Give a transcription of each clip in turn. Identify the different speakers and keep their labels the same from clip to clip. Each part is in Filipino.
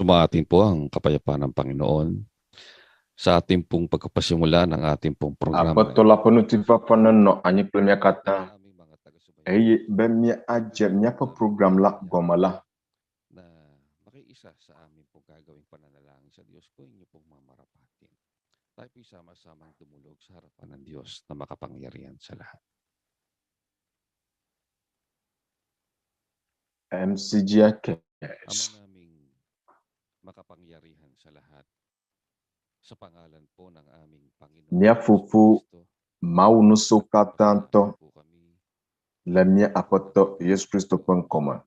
Speaker 1: Sumating po ang kapayapaan ng Panginoon sa ating pong pagpapasimula ng ating pong programa.
Speaker 2: Apatola ponutifa panano anyi plemia kata.
Speaker 1: Aming mga taga-subaybay
Speaker 2: Eye bemia ajem nya pa program la gomala.
Speaker 1: na makiisa sa aming pong gagawing pananalangin sa Diyos ko, inyo pong mamarapatin. Tayo po'y sama-samang tumulog sa harapan ng Diyos na makapangyarihan sa lahat.
Speaker 2: MCGK.
Speaker 1: Ama naming makapangyarihan sa lahat, sa pangalan po ng aming Panginoon
Speaker 2: Nya fufu
Speaker 1: Kristo,
Speaker 2: maunuso katanto
Speaker 1: po kami
Speaker 2: lemia apoto Yesu Kristo pengkoma.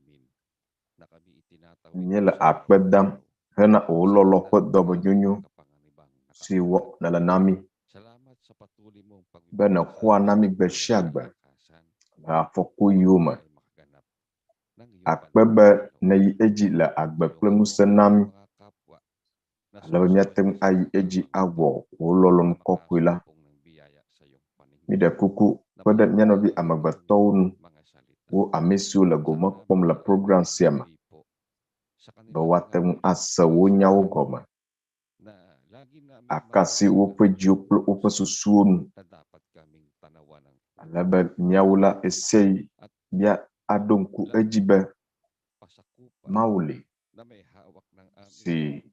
Speaker 1: na kami itinatawid
Speaker 2: Nya la
Speaker 1: sa
Speaker 2: akbedam hena ulolo pot dobo nyunyu
Speaker 1: kapanganibang
Speaker 2: siwo na la nami
Speaker 1: Salamat sa patuloy mong
Speaker 2: bena kwa nami beshagba la foku yuma akbebe na yi eji la agbe plengusa nami la bemia tem ayi eji agwo ulolo nkokwila mida kuku kwede nyano bi amagbatowun wo amesiu la goma pom la program siama bawatem asa wo nyawo goma akasi wo peji wo pesusuonu alaba nyawula esei bia adonku ejibe mauli si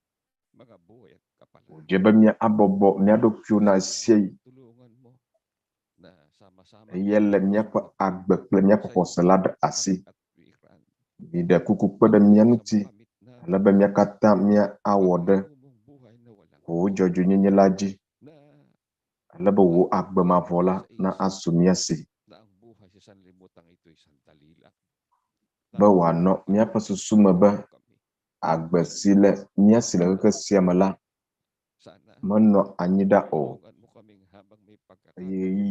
Speaker 2: ujebe mia abobo mia dokyo na esei yele mia pa agbe ple mia pa salad asi bida kuku kwede mia nuti alaba mia kata mia awode ko jojo nyenyelaji alaba wo agbe mavola na asumia si ba wano mia pa susuma ba agbe sile mia sile ke siamala manno anyida o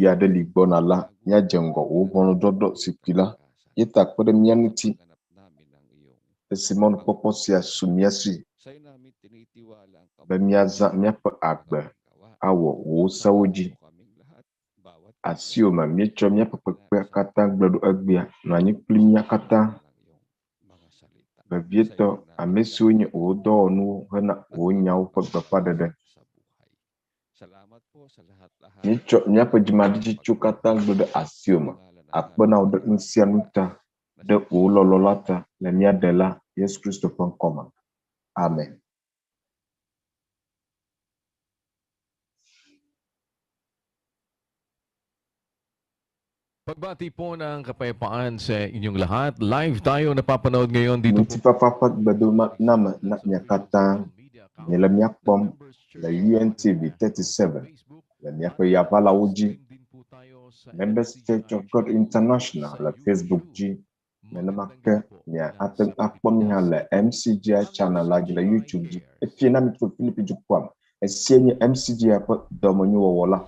Speaker 2: ya de ligbona la nya jengo wo bono dodo sikila ita kwede mia nuti Simon Poposia Sumiasi Bemiaza miapa agba awo wo sawoji asioma miecho miapa pepe kata gbladu egbia no anyi plimia kata bevieto amesunyi wo do nu hena wo nyawo pepe dede miecho miapa jimadi kata gbladu asioma akpena wo de nsianuta de wo lololata le mia dela Yesu Kristo pengkoma. Amen.
Speaker 3: Pagbati po ng kapayapaan sa inyong lahat. Live tayo napapanood ngayon dito po.
Speaker 2: Nitipapapat baduma nama na nyakata nila miakpom la UNTV 37 la miakpa yapala uji Member State of God International la Facebook G menamake nya ateng akpom nya la MCGI channel la YouTube G efie na mitfo Philippe Jukwam esienye MCGI pa domonyo wola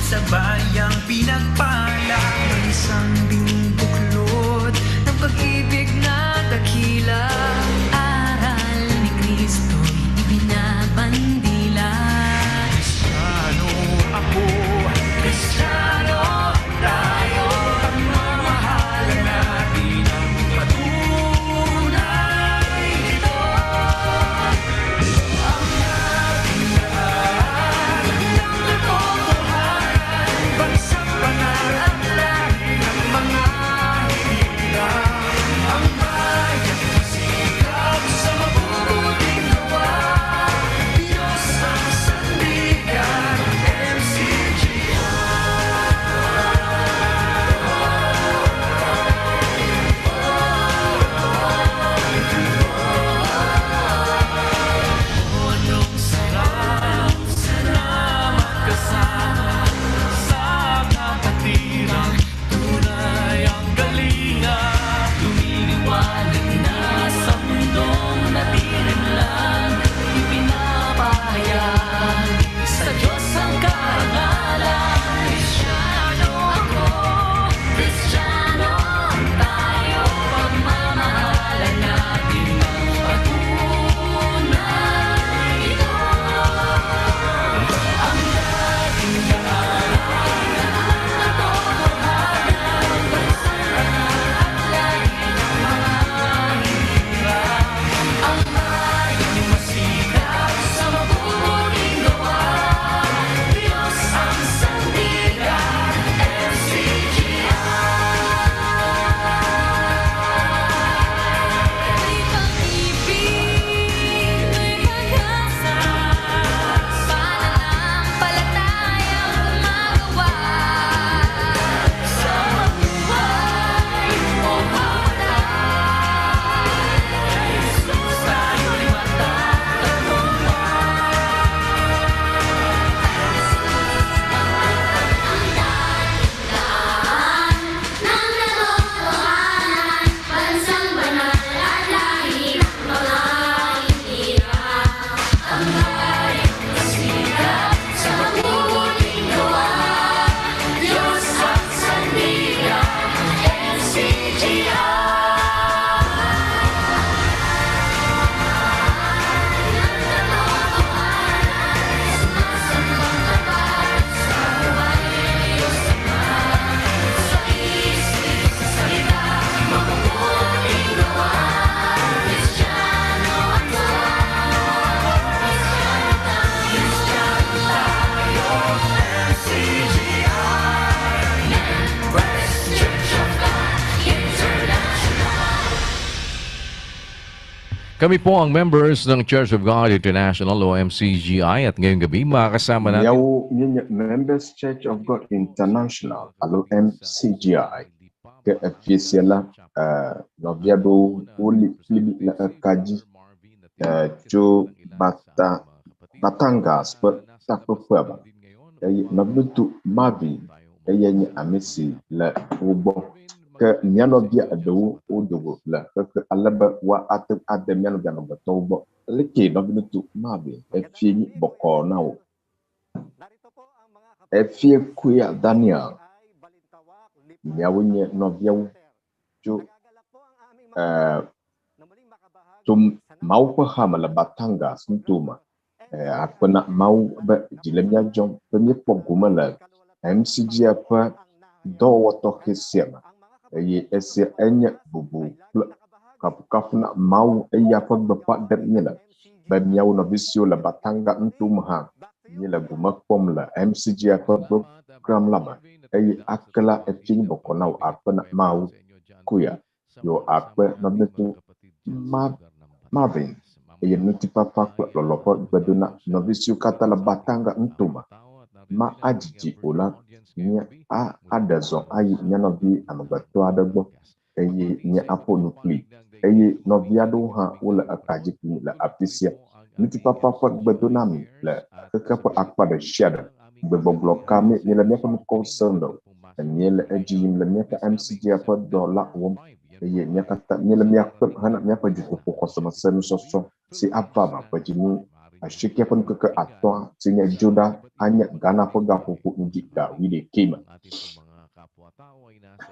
Speaker 4: sa bayang pinagpala ng isang buklod ng pag-ibig na dakila. Aral ni Kristo'y ibinabandila. Kristiyano ako, Kristiyano tayo, pagmamahalan natin ang patunay nito. Ang ating lahat ng totohanan, bagsak pangarap lang ng
Speaker 3: Kami po ang members ng Church of God International o MCGI at ngayong gabi makakasama natin.
Speaker 2: Yaw Members Church of God International, alo MCGI, ke officiala noviado uli flibi la kaji jo Batangas per takpeba. Nabuntu Mavi ni amisi la ubo ke miano bia ado odogo la ke alaba wa ate miano bia no tobo leke nabuntu Mavi fini boko nawo fie kuya Daniel miawunye noviaw jo tum mau pahamala Batangas ntuma apa nak mau jilemnya jom pemye pogumala MCG apa do wato kesiama ye ese enya bubu kapu nak mau ya apa bapak dapnya bamiau na visio la Batanga ntuma ha ni la gumakom la MCG apa program lama akala efini bokonau apa nak mau kuya yo apa nabetu Marvin nuti papa lolopo baduna novisio kata la Batanga ntuma ma ajiji ola nya ada zo ayi nya novi amagato adagbo nya apo nukli noviado ha ola akaji la apisia nuti papa baduna mi la kapa akpada shada beboglo kami ni la nya ko concern ni la ajim la nya ka MCG apa dola wom nya kata ni la nya ko hana nya pa juko ko sama senu soso si apa ba pajimu ashikia pun ke atwa sinya joda hanya gana poga pupu indika wile kima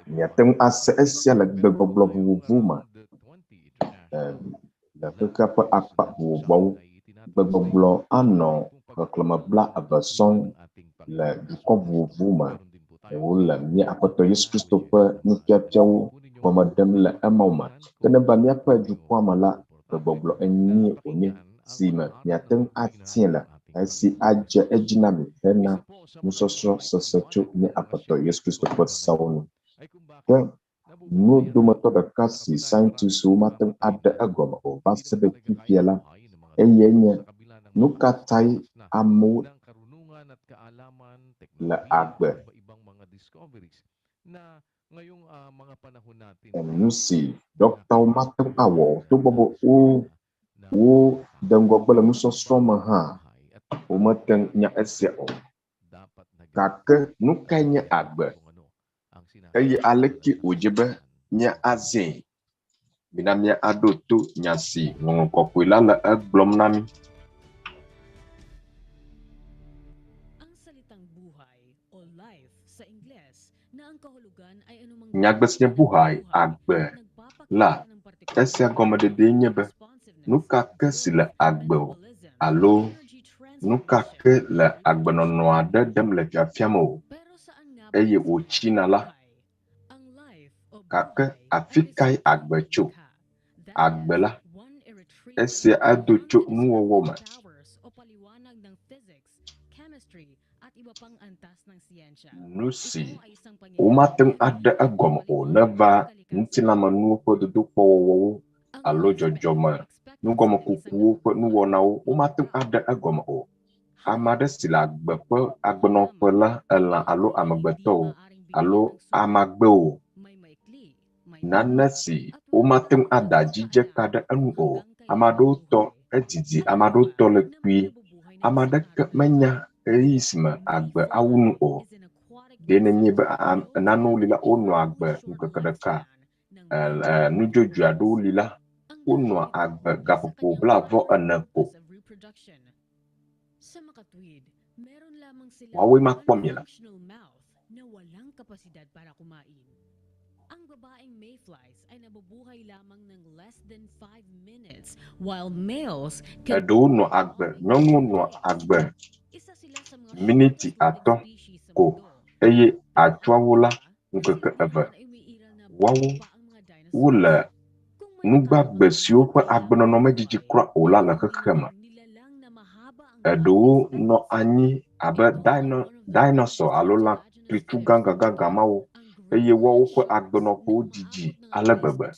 Speaker 2: nya tem asia la beboglo vuma la kapa apa bau beboglo ano reklama bla abason la dikobu vuma wala nya apa to Yesus Christopher nukiapchau pemadam la amauma kenapa nya pa jukwa mala beboglo enyi oni sima nyateng atiela si aja ejinami hena musosro sasachu ni apato Yesus Christopher sauni ke no dumato da kasi scientist umateng ada agoma o basebe kipiela eyenya nukatai amu la agbe
Speaker 3: na ngayong mga panahon natin
Speaker 2: nusi Dr. Mateng awo to bobo o danggo bala muso stroma ha umateng nya SCO kake nukanya agbe aleki ujebe nya azin binamnya adotu nyasi ngongkokwila la aglom nami
Speaker 5: ang salitang buhay o life sa Ingles na ang kahulugan ay anumang
Speaker 2: nyagbesnya buhay agbe la esya gomade denya be nuka ke sila agbe alo nuka ke la agbe no ada dem le fiamo eye o china la kake afikai agbe chu agbe la esya ado chu nuwo woma nusi umateng ada agom o neva ntina manu po do po wo alo jojoma nugom kuku po nuwo nawo umateng ada agom o amade sila agbepo agbono pela ela alo amagbeto alo amagbe o nanasi umateng ada jije kada anu o amado to etiti amado to le kwi amade menya isma agbe awunu o dene nyebe nanu lila onu agbe nkakadaka nujoju ado lila onu agbe gapopo blavo anapo wawe makpomyela
Speaker 5: na walang kapasidad para kumain. Ang babaeng mayflies ay nabubuhay lamang ng less than 5 minutes while males can
Speaker 2: no agbe no agbe
Speaker 5: isa sila sa mga
Speaker 2: miniti ato ko eye atwawula nkeke eve wawu wula nugba besio pa agbono no majiji kra ola la kekema edo no anyi abe dinosaur alola tritu ganga mawo eye wawu pa agbono ko jiji alagbebe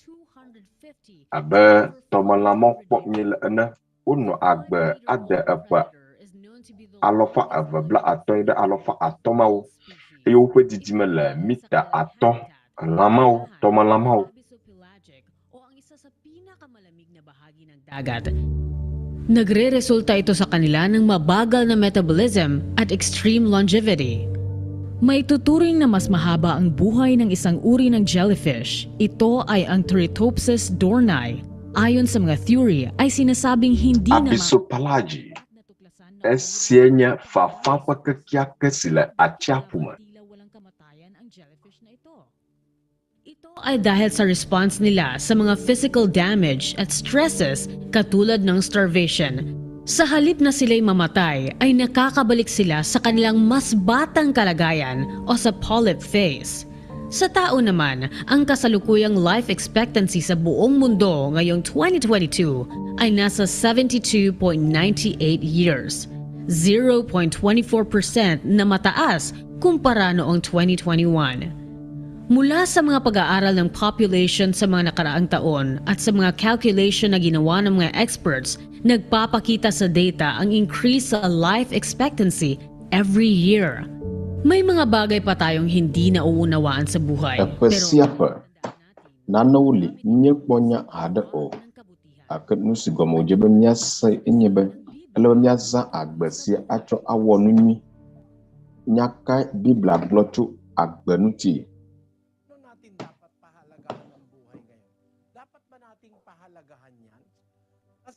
Speaker 2: abe tomalamo kpɔk nyile ene wonɔ agbe ade eƒe alɔfa eve bla atɔ̃ yi ɖe alɔfa atɔ̃mawo eye woƒe didime le mita atɔ̃. Lamaw, tomalamaw.
Speaker 5: Nagre-resulta ito sa kanila ng mabagal na metabolism at extreme longevity. May tuturing na mas mahaba ang buhay ng isang uri ng jellyfish. Ito ay ang Turritopsis dohrnii. Ayon sa mga theory, ay sinasabing hindi na
Speaker 2: Abisopalagi. Esienya fafapa kekiake sila achiapuma.
Speaker 5: Ito ay dahil sa response nila sa mga physical damage at stresses katulad ng starvation. Sa halip na sila'y mamatay, ay nakakabalik sila sa kanilang mas batang kalagayan o sa polyp phase. Sa tao naman, ang kasalukuyang life expectancy sa buong mundo ngayong 2022 ay nasa 72.98 years, 0.24% na mataas kumpara noong 2021. Mula sa mga pag-aaral ng population sa mga nakaraang taon at sa mga calculation na ginawa ng mga experts, nagpapakita sa data ang increase sa life expectancy every year. May mga bagay pa tayong hindi nauunawaan sa buhay.
Speaker 2: Siapa nanawuli nyekponya ada o akat nusigomo jebe myasa enyebe alo myasa agbesi acho awonumi nyaka bibla blotu agbenuti.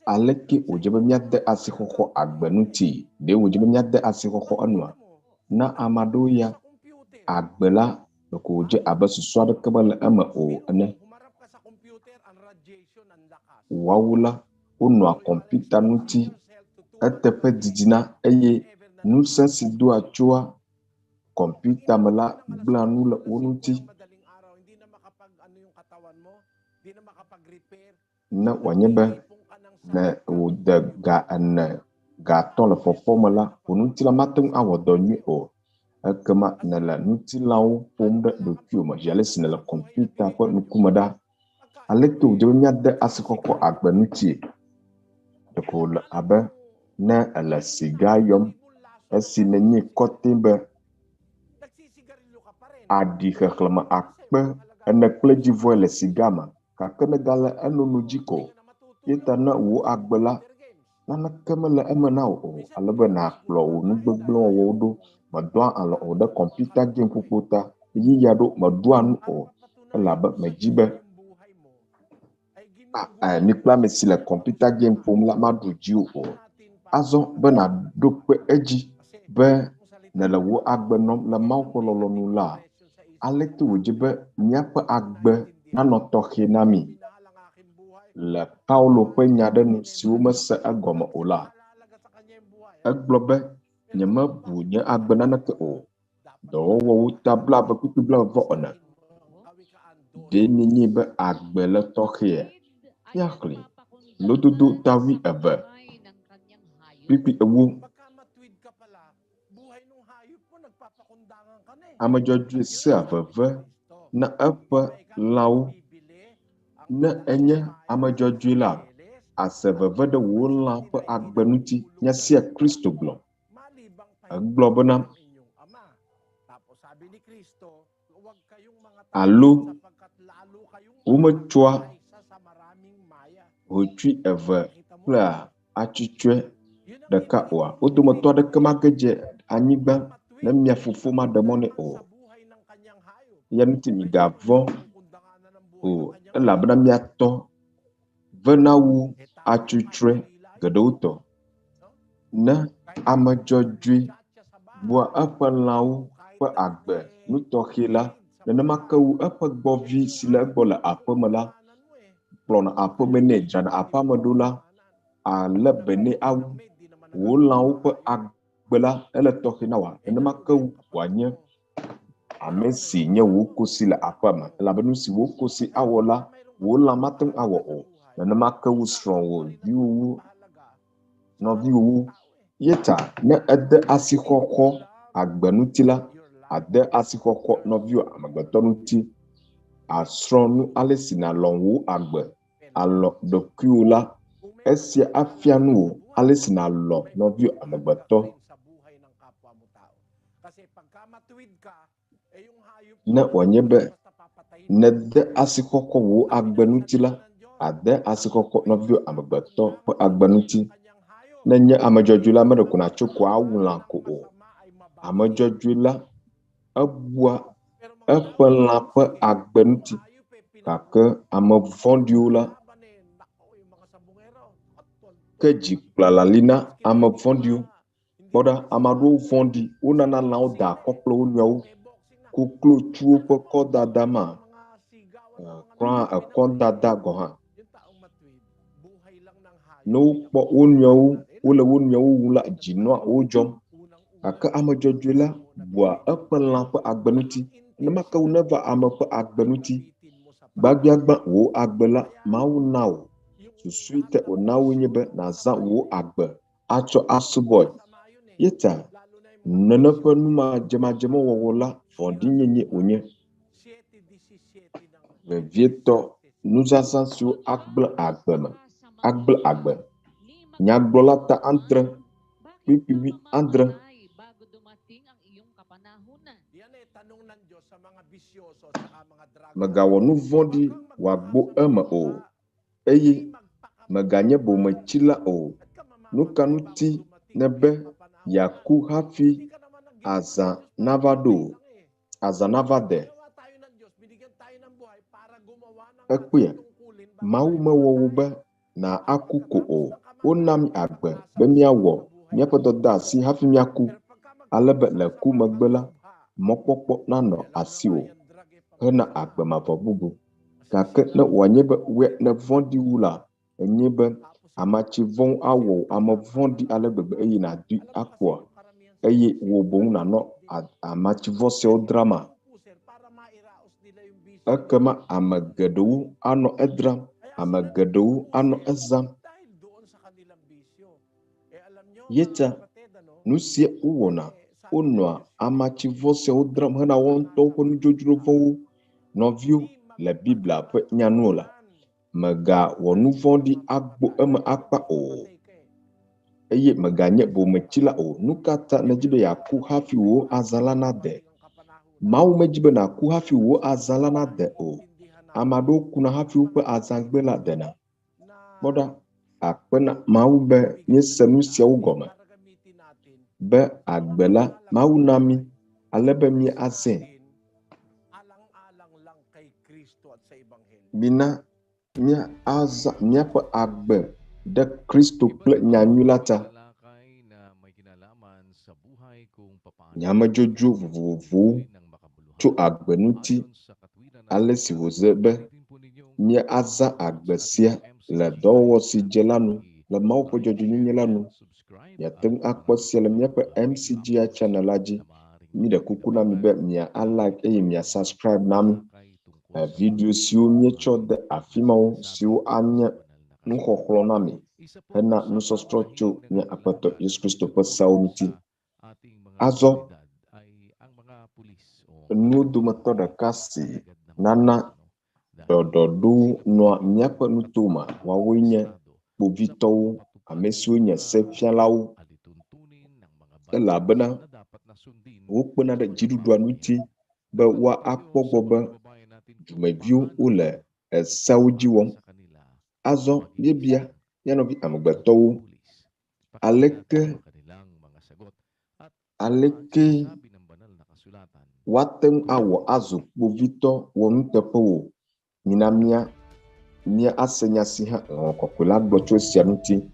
Speaker 2: Aleki ujebe myade asikoko agbenuti de ujebe myade asikoko anwa na amado ya agbela ko uje abesuswa de kebal ama o ene wawula unwa computer nuti etepe didina eye nusa sidu achua computer mala blanu la unuti na wanyebe na uda ga an ga ton la fofoma la unuti la matung awodonyu o akama na la nuti lawo pomda do kioma jales na la computer ko nukumada aleto jonya de asikoko agbanuti de ko la abe na ala sigayom asimenyi kotimbe adi khaklama akpe ene pleji voile sigama ka kana gala anonu jiko yeta na wo agbela na kamala amana o alaba na klo nu gbegblon wo do madwa ala o da computer game pupota yi yado madwa nu o alaba majibe ni pla mesile computer game formula madu jiu o azo bana dokpe eji be na la wo agbenom la mawkololo nu la alekto wojibe nyapa agbe na notoke nami la Paulo penya denu siuma sa agoma ola aglobe nyama bunya agbenana ke o do wo tabla ba pipibla vo ona de ninyi be agbele toke yakli lodudu tawi aba pipi ewu amajoju se aveve na apa law na enye amajoju la aseveve de wola pa agbenuti nya sia Kristo glo aglobona alo umachwa hotwi eve pla achichwe de kawa otomoto de kamakeje anyiba na miafufu ma demone o yanti migavon o la bana miato venawu achutre gadouto na amajojui bua apa lawu pa agbe nutokhila na makawu apa gbovi sila bola apa mala plona apa manager na apa madula a lebene awu wo lawu pa agbela ele tokhina wa na makawu wanya amesi nye wo kosi la apa ma la banu si wo kosi awola wo la matun awo o na makawu strong wo biwu no biwu yeta na ede asikoko agbenutila ade asikoko no biwu amagbeto nuti asronu alesi na lonwu agbe alɔ ɖokuiwo la, esia afia nu wò ale si nàlɔ nɔvia amegbetɔ. Ne wònye be nede asikɔkɔ wò agbenuti la, ade asikɔkɔ nɔvia amegbetɔ ƒe agbenuti. Nenye ame dzɔdzɔe la, meɖe ko nàtso ko awu lã ko o. Ame dzɔdzɔe la, ebua eƒe lã ƒe agbenuti, gake ame vɔ̃ɖiwo la, ke dzikplala li na ame vɔ̃ɖiwo. Kpɔɖa ame aɖewo vɔ̃ɖi, wonana lãwo da akɔ kple wo nɔewo. Koklotuwo ƒe kɔdada ma, krɔa ekɔdada gɔ hã. Ne wokpɔ wo nɔewo, wole wo nɔewo wu la, dzinɔa wo dzɔm. Gake ame dzɔdzɔe la bua eƒe lã ƒe agbenuti. Nemake wo neva ame ƒe agbenuti. Gbagbiagba wò agbe la, Mawu na wò. Susui te wòna wo nye be nàzã wò agbe atsɔ asubɔe. Yeta nene ƒe numadzemadzeme wɔwɔ la, vɔ̃ɖinyenye wònye. Vevietɔ nuzazã siwo agble agbe me, agble agbe. Nyagblɔla ta andre, kpikpibi andre. Megawɔ nu vɔ̃ɖi wòagbo eme o, eye meganye bometsila o. Nu ka ŋuti ne be yeaku hafi azã nava ɖo, azã nava de. Ekpea, Mawu mewɔ wo be na aku ko o. Wona mi agbe be míawɔ míaƒe dɔdeasi hafi míaku. Ale be le ku megbe la, mɔkpɔkpɔ nanɔ asiwò hena agbe mavɔ bubu. Gake ne wòanye be ne vɔ̃ɖi wu la, enye be amatsi vɔ̃wo awɔ ame vɔ̃ɖi ale gbegbe eye nàdui akpɔa, eye wò boŋ nanɔ amatsi vɔ siawo drama. Ekema ame geɖewo anɔ edram, ame geɖewo anɔ ezam. Yeta nu sia wowɔna, wonɔa amatsi vɔ siawo dram hena wɔn ŋutɔwo ƒe nudzodzro vɔwo. Nɔviwo le Biblia ƒe nyanuwo la, megawɔ nu vɔ̃ɖi agbo eme akpa o, eye meganye bometsila o. Nu ka ta nedzi be yeaku hafi wò azã la nade? Mawu medzi be nàku hafi wò azã la nade o. Ame aɖewo kuna hafi woƒe azãgbe la dena. Kpɔɖa, akpe na Mawu be míese nu siawo gɔme. Be agbe la, Mawu na mi ale be míazẽ. Mina míazã míaƒe agbe ɖe Kristo kple nyanyui la ta. Nyamedzodzro vovovowo tso agbenuti, ale si wòze be míazã agbe sia le dɔwɔwɔ si dze la nu, le Mawu ƒe dzɔdzɔenyenye la nu. Miate ŋu akpɔ sia le míaƒe MCGI channel la dzi. Míɖe kuku na mi be mia like eye mia subscribe na mi. Video siwo míetsɔ de afi mawo siwo anye nuxɔxlɔ na mi hena nusɔsrɔ̃ tso mía Aƒetɔ Yesu Kristo ƒe seawo ŋuti. Azɔ, nuwo dometɔ ɖeka si nana ɖɔɖɔɖo nɔa míaƒe nutome, woawoe nye kpovitɔwo, ame siwo nye sefialawo. Elabena wokpena ɖe dziɖuɖua ŋuti be woakpɔ gbɔ be dumeviwo wole eseawo dzi wɔm. Azɔ míebia mía nɔvi amegbetɔwo, aleke woate ŋu awɔ azɔ kpovitɔ wɔ nuteƒe wo. Mina mía ase nya si hã Kɔkɔe la gblɔ tso esia ŋuti.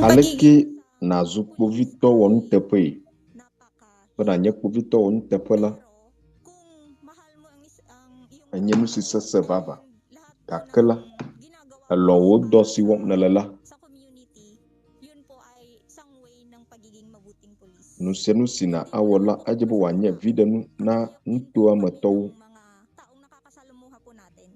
Speaker 2: Aleke nazu kpovitɔ wɔ nuteƒe, be nanye kpovitɔ wɔ nuteƒe la, enye nu si sese vava. kakela along do si wong na lala
Speaker 6: sa community, yun po ay isang way ng pagiging mabuting pulis.
Speaker 2: nusenu sina awala ajibu wanya videnu na ntua matau
Speaker 6: Mga taong nakakasalamuha po natin.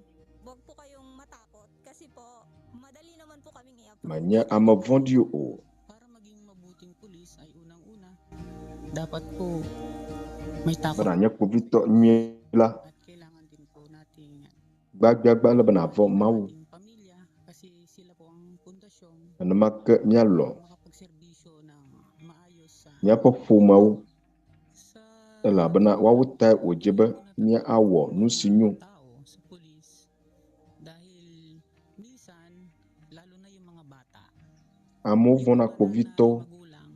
Speaker 6: Huwag po kayong matakot kasi po madali naman po kaming i-approve.
Speaker 2: manya ama vendu o
Speaker 7: Para maging mabuting pulis ay unang-una, dapat po may takot
Speaker 2: baranya ko vito nyela
Speaker 7: at kailangan din po nating
Speaker 2: gbagba la bana vo mau
Speaker 7: ating pamilya kasi sila po ang pundasyon
Speaker 2: anamak nyalo
Speaker 7: makapagserbisyo ng maayos sa
Speaker 2: nyapo fu mau
Speaker 7: sa
Speaker 2: la bana wawuta ojiba nya awo nusinyu
Speaker 7: tao sa pulis dahil minsan lalo na yung mga bata
Speaker 2: amo vona ko vito
Speaker 7: magulang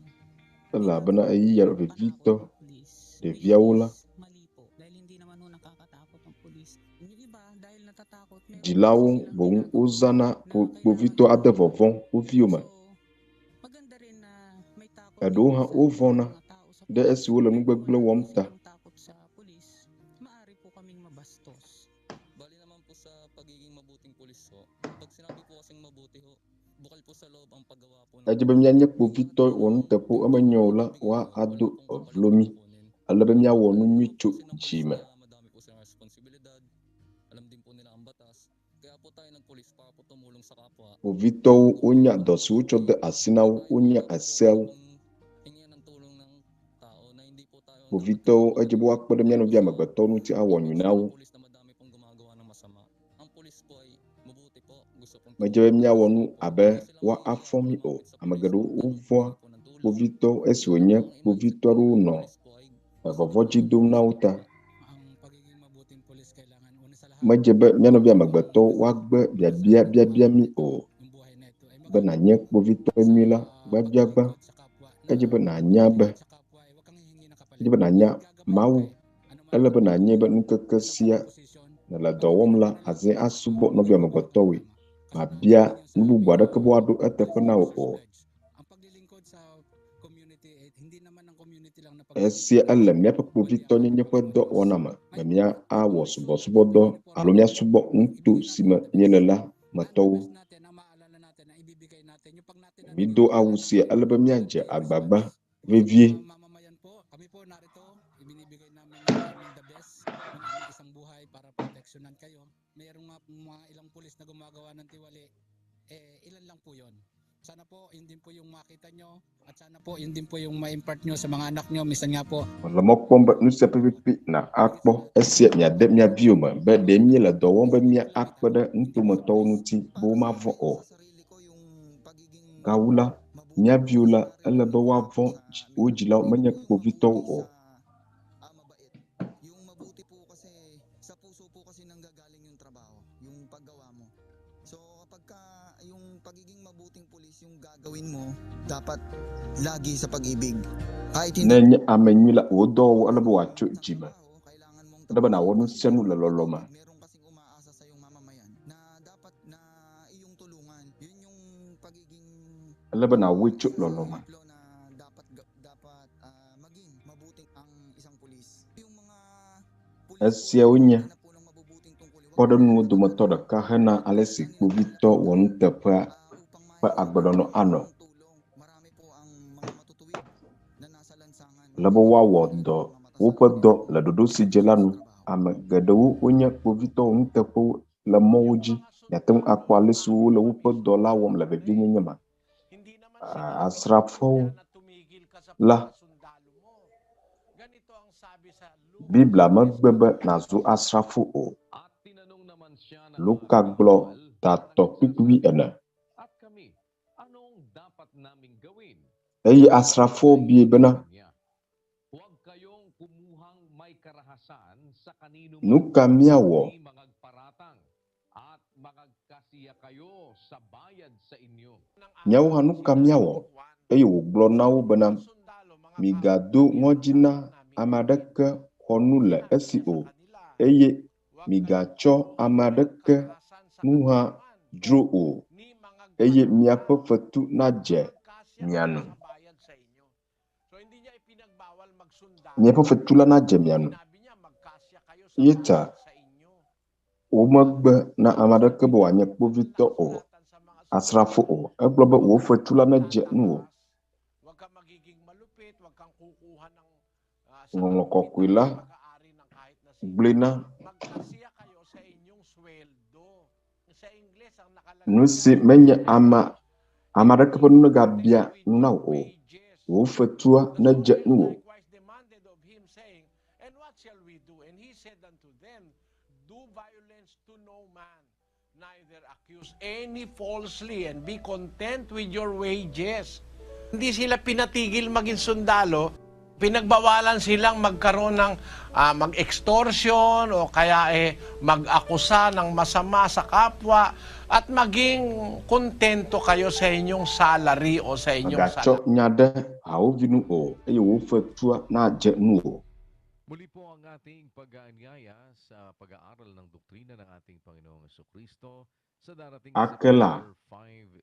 Speaker 2: la bana ayi yar
Speaker 7: matakot
Speaker 2: vito
Speaker 7: ang pulis.
Speaker 2: de
Speaker 7: Which
Speaker 2: viaula
Speaker 7: is mali po dahil hindi naman ho nakakatakot ang pulis. Yung iba dahil natatakot meron
Speaker 2: dilawu
Speaker 7: silang
Speaker 2: bong
Speaker 7: ginagawa
Speaker 2: uzana
Speaker 7: na
Speaker 2: po
Speaker 7: kailangan
Speaker 2: vito ade vovon o viuma
Speaker 7: So, maganda rin na may takot
Speaker 2: aduha
Speaker 7: din sa
Speaker 2: uvona
Speaker 7: mga tao sa
Speaker 2: de
Speaker 7: pulis.
Speaker 2: esiwula
Speaker 7: Kung
Speaker 2: nugbegble
Speaker 7: wala
Speaker 2: wamta
Speaker 7: silang takot sa pulis, maaari po kaming mabastos.
Speaker 8: Bali naman po sa pagiging mabuting pulis ho. Pag sinabi po kasing mabuti ho, bukal po sa loob ang paggawa po ng
Speaker 2: ajiba myanyak po vito won te po amanyola wa adu vlomi alabe mya wonu nyichu jima
Speaker 8: madami po silang responsibilidad. Alam din po nila ang batas. Kaya po tayo nagpulis para po tumulong sa kapwa.
Speaker 2: po vito unya dosu ucho de asinaw unya asel
Speaker 8: Hingian ng tulong ng tao na hindi po tayo
Speaker 2: po vito ajiba wak pada myano vyama batonu ti awon yunaw
Speaker 8: pulis na madami pong gumagawa ng masama. Ang pulis po ay mabuti po. Gusto pong
Speaker 2: majiba mya wonu abe wa afomi o amagadu uvo po vito esiwenya po vito runo vavoji dum nauta
Speaker 7: Ang pagiging mabuting pulis kailangan una sa lahat
Speaker 2: majiba myano vyama bato wagbe bia mi o
Speaker 7: yung buhay na ito ay
Speaker 2: benanya po vito mila gbagba
Speaker 7: sa kapwa.
Speaker 2: ajiba nanya be
Speaker 7: Sa kapwa ay huwag kang hihingi ng kapalit.
Speaker 2: ajiba nanya
Speaker 7: Gagawin
Speaker 2: mau
Speaker 7: ko eh. Ano man
Speaker 2: ala
Speaker 7: ang
Speaker 2: benanya ba nkekesia
Speaker 7: posisyon,
Speaker 2: na la dɔwɔm la a zẽ a subɔ no bia magɔtɔwe ma bia nubu bɔda ke bɔado ɛtɛfɛ na o
Speaker 7: ang paglilingkod sa community eh, hindi naman ang community lang na
Speaker 2: ɛsia ɛlɛ mia pɛpɛ vitɔ nye nye ƒe dɔ wɔna me me mia awɔ subɔsubɔ dɔ alo mia subɔ ŋuto si me miele la metɔwo
Speaker 7: natin ang maalala natin na ibibigay natin yung pag natin
Speaker 2: mi do awu sia ɛlɛ be miadze agbagba vevie
Speaker 7: mamamayan po kami po narito ibinibigay namin yung aming the best ng aming isang buhay para proteksyonan kayo mayroong mga ilang pulis na gumagawa ng tiwali ilan lang po yon. Sana po yun din po yung makita nyo at sana po yun din po yung ma-impart nyo sa mga anak nyo. Minsan nga po
Speaker 2: lemɔ kpɔm be nu sia pepepe na akpɔ esia miade mia viwo me be ɖe mie le dɔ wɔm be mia akpe ɖe ŋutometɔwo ŋuti be womavɔ o gawu la mia viwo la ele be woavɔ wo dzilawo menye kpovitɔwo o
Speaker 9: Yung mabuti po kasi sa puso po kasi nanggagaling yung trabaho, yung paggawa mo. So kapag ka yung pagiging mabuting pulis yung gagawin mo, dapat lagi sa pag-ibig. Kahit hindi
Speaker 2: nenye amenyi la wo dɔ wo ele be woatso dzime
Speaker 9: kailangan mong
Speaker 2: ele be nawɔ nu sia nu le lɔlɔme
Speaker 9: meron kasing umaasa sa yung mamamayan na dapat na iyong tulungan. Yun yung pagiging
Speaker 2: ele be nawoe tso lɔlɔme
Speaker 9: flow na dapat maging mabuting ang isang pulis. Yung mga pulis
Speaker 2: esiawo nye
Speaker 9: na po ng mabubuting tungkulin.
Speaker 2: kpɔɖenuwo dometɔ ɖeka hena ale si kpovitɔ wɔ nuteƒea ƒe agbɔɖɔnɔ anɔ
Speaker 9: Marami po ang mga matutuwid na nasa lansangan.
Speaker 2: le be woawɔ dɔ woƒe dɔ le ɖoɖo si dze la nu ame geɖewo wonye kpovitɔwo nuteƒewo le mɔwo dzi miate ŋu akpɔ ale si wole woƒe dɔ la wɔm le vevienyenye me asrafowo la biblia megbe be nazu asrafo o
Speaker 3: At tinanong naman siya ng
Speaker 2: Luka
Speaker 3: mga
Speaker 2: gblɔ
Speaker 3: kawal,
Speaker 2: tatɔ kpikpui ene
Speaker 3: at kami, anong dapat naming gawin?
Speaker 2: eye asrafowo bie bena
Speaker 3: Niya, huwag kayong kumuhang may karahasan sa kanino
Speaker 2: nu ka miawɔ
Speaker 3: hindi magagparatang at magagkasiya kayo sa bayad sa inyo.
Speaker 2: nyawo hã nu ka miawɔ eye wògblɔ na wo bena migado ŋɔdzi na ame aɖeke xɔ nu le esi o eye migatsɔ ame aɖeke nu hã dzro o eye miaƒe fetu nadze mia nu miaƒe fetu la nadze mia nu ye ta Umagbe na amada ke bo anya kpovito o asrafo o eglo ba wo fatula na je nu
Speaker 10: Huwag kang magiging malupit, huwag kang kukuha ng
Speaker 2: ngokokwila
Speaker 10: pag-aari ng kahit na sino.
Speaker 2: blina
Speaker 10: Magkasiya kayo sa inyong sweldo. Sa Ingles, ang nakalagay
Speaker 2: nusi menye amada ke ponu ga bia na o wo fatua na je nu
Speaker 10: likewise demanded of him, saying, And what shall we do? And he said unto them, Do violence to no man, neither accuse any falsely, and be content with your wages. Hindi sila pinatigil maging sundalo, pinagbawalan silang magkaroon ng mag-extortion o kaya mag-akusa ng masama sa kapwa at maging kontento kayo sa inyong salary o sa inyong
Speaker 2: agacho nyade hawo vinu o e wo fatua na je nu
Speaker 3: Muli po ang ating pag-aanyaya sa pag-aaral ng doktrina ng ating Panginoong Jesucristo sa darating
Speaker 2: Akela.
Speaker 3: September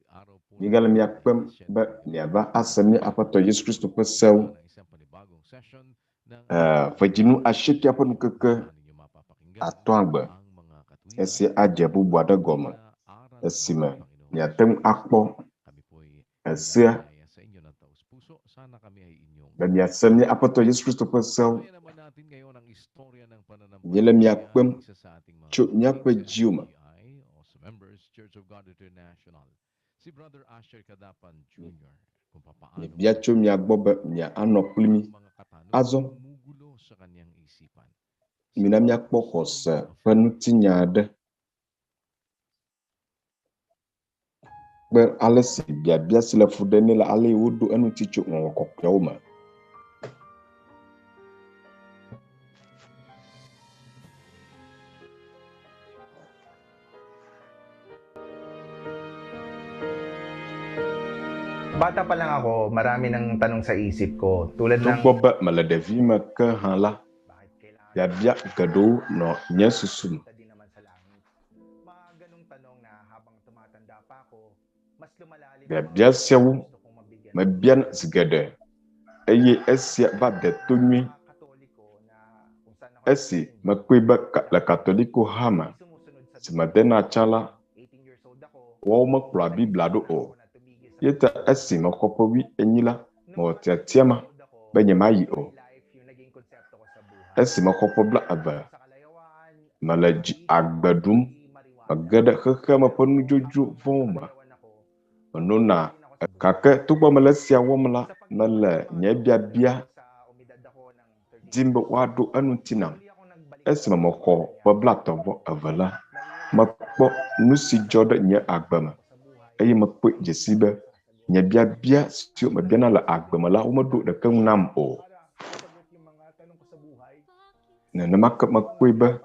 Speaker 3: 5 araw po
Speaker 2: Migal mi akpem ba niaba asemi apato Yesus Kristo pesew
Speaker 3: ng isang panibagong session ng
Speaker 2: fajinu ashiki apon keke
Speaker 3: ninyo mapapakinggan
Speaker 2: atwangba
Speaker 3: ang mga katwiran
Speaker 2: esi ajabu buada goma
Speaker 3: aral
Speaker 2: esime
Speaker 3: ng Panginoong
Speaker 2: niatem akpo
Speaker 3: Kami po'y
Speaker 2: esia
Speaker 3: nagaya sa inyo ng taus-puso. Sana kami ay inyong
Speaker 2: ba niasemi apato Yesus Kristo pesew
Speaker 3: Kaya naman natin ngayon ang istorya ng
Speaker 2: Yela mi
Speaker 3: pananampalataya
Speaker 2: akpem
Speaker 3: ng isa sa ating mga
Speaker 2: chuk nyakpe
Speaker 3: kapatid sa
Speaker 2: jiuma
Speaker 3: CGI o sa members Church of God International, si Brother Asher Kadapan Jr. kung papaano
Speaker 2: ni biacho mi agboba mi anoplimi
Speaker 3: ang mga katanungan
Speaker 2: azo
Speaker 3: gumugulo sa kanyang isipan.
Speaker 2: mina mi akpo hosa panuti nyade ber alesi bia sila fudeni la ale wudu anu tichu ngokokyauma
Speaker 11: Bata pa lang ako, marami ng tanong sa isip ko. Tulad ng,
Speaker 2: Tugboba maladevi maka hala
Speaker 11: bakit kailangan
Speaker 2: ya bia gado no nyesusum
Speaker 11: punta din naman sa langit? Mga ganong tanong na habang tumatanda pa ako, mas lumalalim
Speaker 2: ya
Speaker 11: ang mga
Speaker 2: bia sewu
Speaker 11: gusto kong mabigyan.
Speaker 2: mabian sigade eye esia ba de tunyi
Speaker 11: Mga Katoliko na kung saan ako
Speaker 2: esi makwiba la katoliko hama
Speaker 11: sumusunod sa
Speaker 2: simadena chala
Speaker 11: 18 years old ako.
Speaker 2: wa makura biblado o
Speaker 11: Ako na tumigil sa
Speaker 2: yeta esi makopowi enyila mo tiama benye mayi o
Speaker 11: life, yung naging konsepto ko sa buhay.
Speaker 2: esi makopobla aba
Speaker 11: Sa kalayawaan,
Speaker 2: malaji agbadum magada kaka maponu jojo voma onona kaka tuba malasia wamla mala nyebia bia dimba wadu anu tinam esi mamako babla tobo avala makpo nusi joda nye agbama ayi makpo jesiba nyebia bia sio mabiana la agbama la umadu da kan nam o na namaka makwiba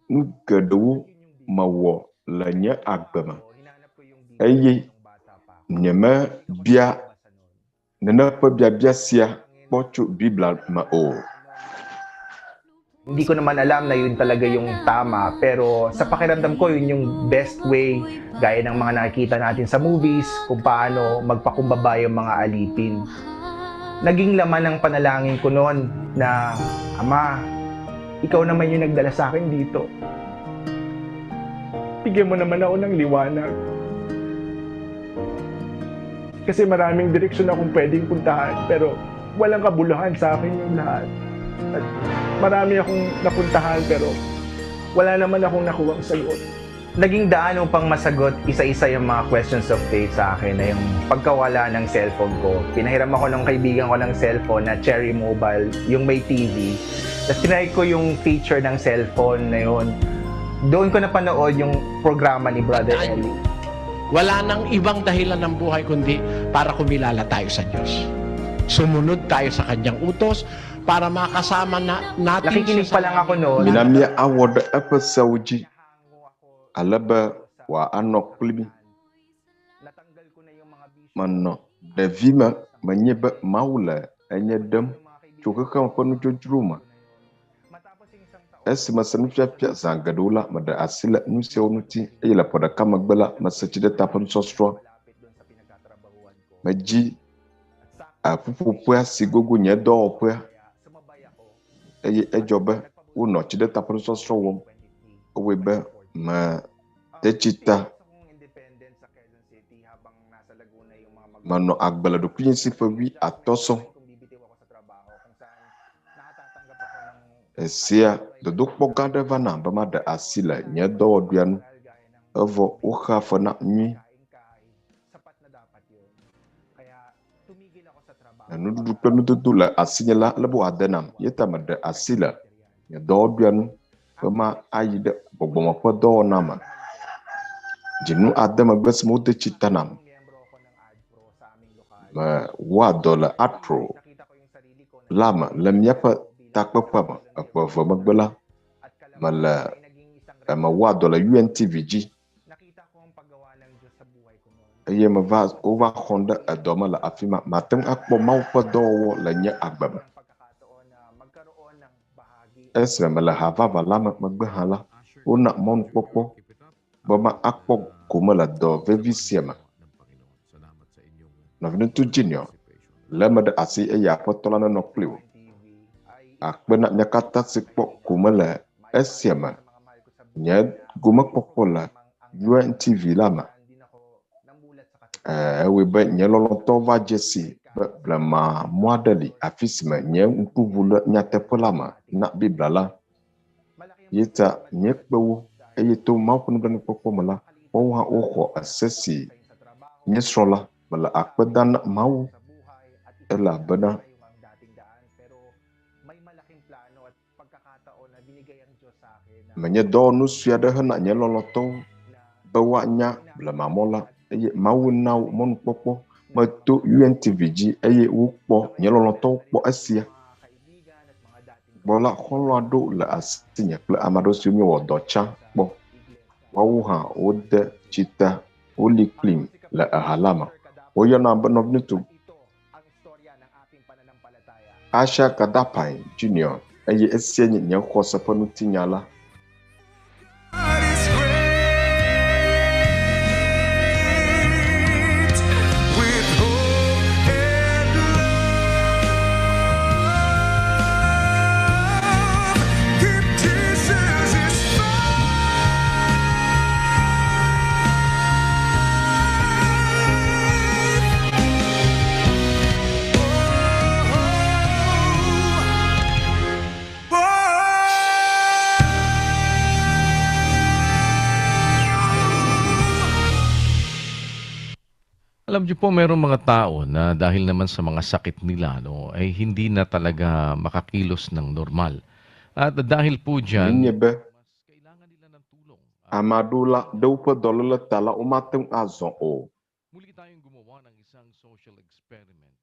Speaker 2: nugadu mawo la nye agbama ayi nyema bia nana pa bia sia pocho bibla ma o
Speaker 11: Hindi ko naman alam na yun talaga yung tama, pero sa pakiramdam ko yun yung best way, gaya ng mga nakikita natin sa movies, kung paano magpakumbaba yung mga alipin. Naging laman ng panalangin ko noon na, Ama, ikaw naman yung nagdala sa akin dito. Bigyan mo naman ako ng liwanag. Kasi maraming direksyon akong pwedeng puntahan, pero walang kabuluhan sa akin yung lahat. At marami akong napuntahan pero wala naman akong nakuhang sagot. Naging daan upang masagot isa-isa yung mga questions of faith sa akin na yung pagkawala ng cellphone ko. Pinahiram ako ng kaibigan ko ng cellphone na Cherry Mobile, yung may TV. Tapos tinry ko yung feature ng cellphone na yun. Doon ko napanood yung programa ni Brother Eli.
Speaker 10: Wala nang ibang dahilan ng buhay kundi para kumilala tayo sa Diyos. Sumunod tayo sa kanyang utos para makasama natin
Speaker 11: Nakikinig pa lang ako noon.
Speaker 2: minamia awod apa sauji alaba wa anok plimi
Speaker 11: Natanggal ko na yung mga bisyo.
Speaker 2: manno devima manyeba maula anyedem chukaka panu jojruma
Speaker 11: Matapos yung isang taon,
Speaker 2: esi masanu pia zangadula mada asila nusi onuti ila poda kama gbala masachide tapan sostro
Speaker 11: malapit doon sa pinagtatrabahuan ko.
Speaker 2: maji apupupua sigogo nyedo opua
Speaker 11: Kaya sumabay ako.
Speaker 2: eye ejoba uno chide tapan sostro wom Webe ma techita mano agbala do kunsi fa wi atoso esia do dokpo gade vana ba ma da asila nya do oduan evo uha fa na nyi nudu planu tutu la asinyala lebo adenam yeta ma da asila nya do oduan ma ayide bogboma pa do nama jinu adama gbesmo de chitanam ma wa dola atro lama lemyapa takpapa apa vama gbela mala ma wa dola UNTVG aye ma va over honda adoma la afima matem akpo maupa do la nya agbama esra mala hava lama magbahala una mon popo bama akpo kumala do vevisiema na vnutu junior lemada asi ya potola na nokliu akbena nyakata sikpo kumala esiema nya guma popola UNTV lama we ba nyelolonto va jesi blama modeli afisma nya nkuvula nyatepolama na biblala yeta nyekpewu eyeto mapun blan popomala o ha oho asesi nyesrola mala akpedan mawu ela bana manya do nu suada hana nyeloloto bawanya blama mola eye mawu naw mon popo mato UNTVG eye ukpo nyeloloto po asia bola holwado la asinya pla amado sumi wodocha bo wawuha ode chita oli clean la ahalama oyana banobnitu Asha Kadapai Junior eye esienye nyakho sapanu tinyala
Speaker 3: Alam niyo po, mayroong mga tao na dahil naman sa mga sakit nila, no, ay hindi na talaga makakilos ng normal. At dahil po dyan,
Speaker 2: nyebe amadula deupa dolala tala umateng azon o
Speaker 3: muli tayong gumawa ng isang social experiment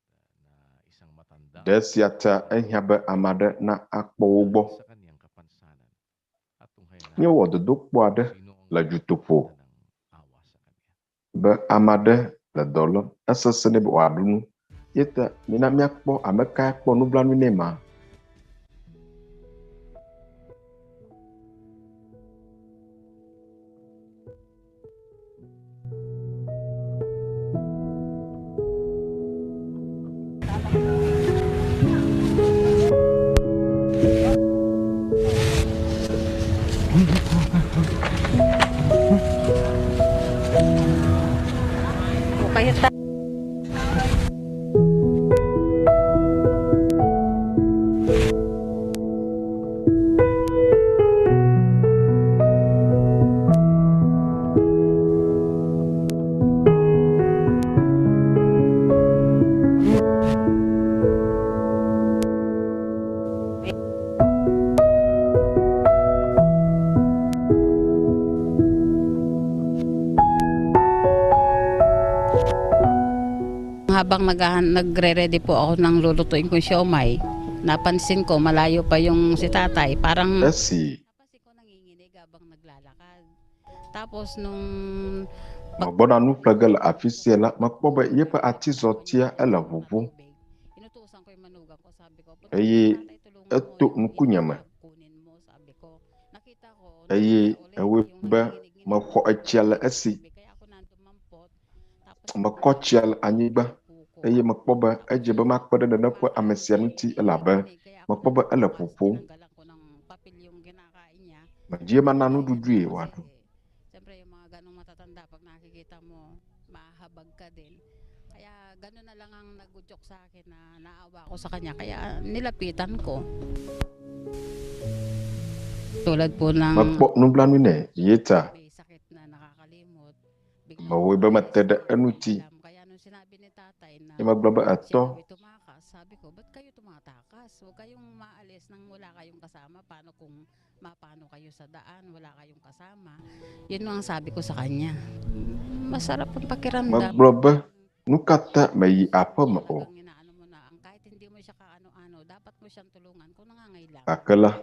Speaker 3: na isang matanda
Speaker 2: desiata enyabe amade na akpowbo
Speaker 3: sa kanyang kapansanan. At tunghayan
Speaker 2: nyewo dudukbwade la jutupo
Speaker 3: awa sa kanya.
Speaker 2: be amade la dolo asasene bo adunu yeta mina miakpo ameka akpo nublanu nema
Speaker 12: Habang nagre-ready po ako ng lulutuin kong siomay, napansin ko malayo pa yung si tatay. Parang
Speaker 2: Esi
Speaker 12: napansin ko nanginginig habang naglalakad. Tapos nung
Speaker 2: mabona nu plagal afisiela makpoba yepa atizotia ala vuvu
Speaker 12: inutusan ko yung manugang ko, sabi ko,
Speaker 2: eye
Speaker 12: tatay, tulungan mo,
Speaker 2: etu
Speaker 12: yung
Speaker 2: nkunyama
Speaker 12: kunin mo, sabi ko. Nakita ko,
Speaker 2: eye
Speaker 12: ulit
Speaker 2: aweba
Speaker 12: yung
Speaker 2: makho achiala esi
Speaker 12: kaya ako nandumampot. Tapos
Speaker 2: makochial anyiba eye makpoba ejeba makpada na po amesianuti alaba makpoba ala pupu
Speaker 12: kinakain niya.
Speaker 2: Majia mananu dudui waduh.
Speaker 12: Siyempre yung mga ganong matatanda, pag nakikita mo, mahabag ka din. Kaya gano'n na lang ang nag-joke sa akin na naawa ko sa kanya. Kaya nilapitan ko. Tulad po ng
Speaker 2: Magpo numblan wine yeta.
Speaker 12: may sakit na nakakalimot.
Speaker 2: Mawi ba matada anuti.
Speaker 12: Kaya nung sinabi ni tatay na
Speaker 2: Maglaba
Speaker 12: siya
Speaker 2: ato.
Speaker 12: daw tumakas, sabi ko, ba't kayo tumatakas? Huwag kayong maalis nang wala kayong kasama. Paano kung mapano kayo sa daan, wala kayong kasama? Yun ang sabi ko sa kanya. Masarap ang pakiramdam.
Speaker 2: Maglaba nukata mai apa mao.
Speaker 12: Kahit hindi mo siya kaano-ano, dapat mo siyang tulungan kung nangangailangan.
Speaker 2: Akalah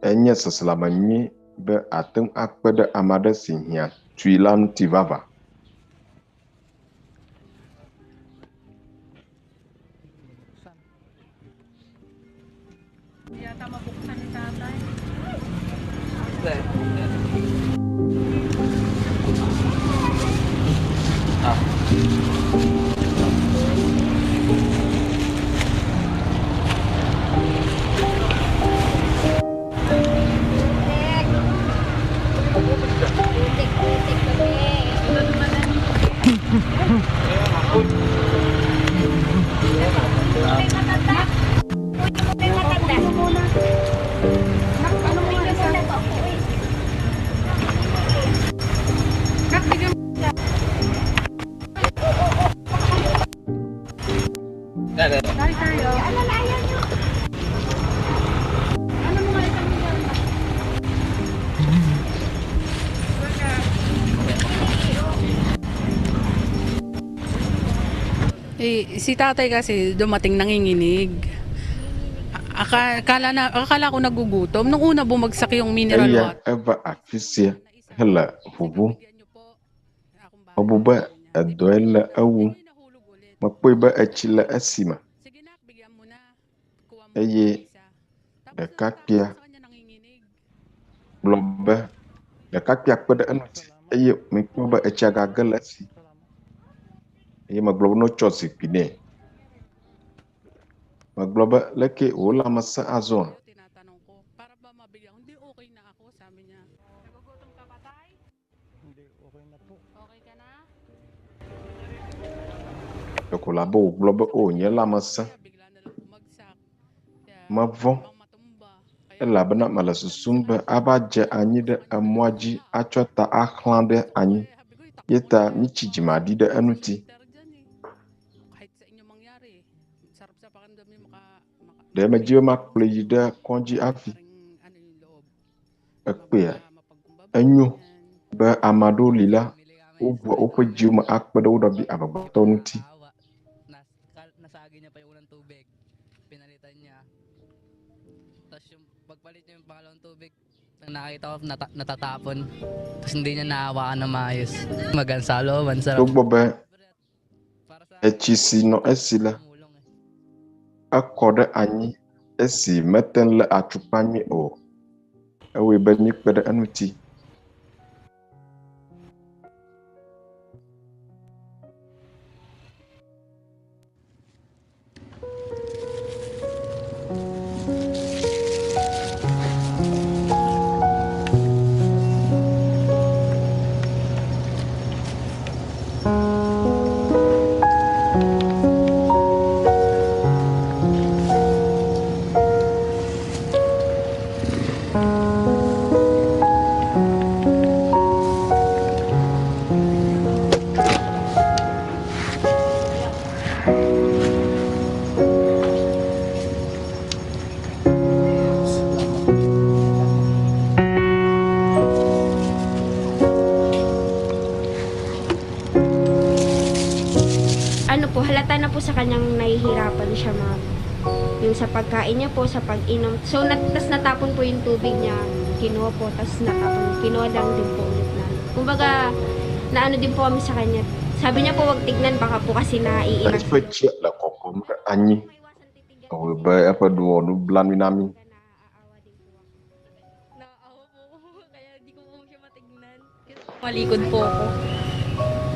Speaker 2: enya seselamanya be atem akpada amada sinhia tuilam tivava.
Speaker 13: Yata mabuksan ni tatay. Si tatay kasi dumating nanginginig. Akala ko nagugutom. Nung una bumagsak yung mineral
Speaker 2: Aya
Speaker 12: water.
Speaker 2: eva akisia hela vuvu. Obuba adoela awu. Makpoi ba achila asima. Eye dakakya. Blomba dakakya pada anuti. Eye makpoi ba achaga galasi. Eye magloba no chosi pine. Magloba leke wala masa azon. Kolabo globa o nyela masa. Mavo. Ela bana mala susumba abaja anyi de amwaji achota akhlande anyi. Yeta michijima di de anuti. De majio makple de konji afi. Akpea. Anyu ba amado lila. Ubwa upo jiuma akpada udabi ababatonti.
Speaker 8: Nasagi niya pa yung unang tubig. Pinalitan niya. Tapos yung pagpalit niya yung pangalawang tubig, nang nakita ko natatapon. Tapos hindi niya naawakan na maayos. Magansalo, mansarap.
Speaker 2: Tugbo ba echisi no esila. Akode anyi esi meten le atupami o. Ewe bani pada anuti.
Speaker 14: halata na po sa kanyang nahihirapan siya, ma'am. Yung sa pagkain niya po, sa pag-inom. So, tas natapon po yung tubig niya. Kinuha po, tas natapon. Kinuha lang din po ulit na. Kumbaga, naano din po kami sa kanya. Sabi niya po, wag tignan, baka po kasi naiilang.
Speaker 2: Respect la kokom anyi. O ba apa duo nu blami nami.
Speaker 14: Malikod po ako.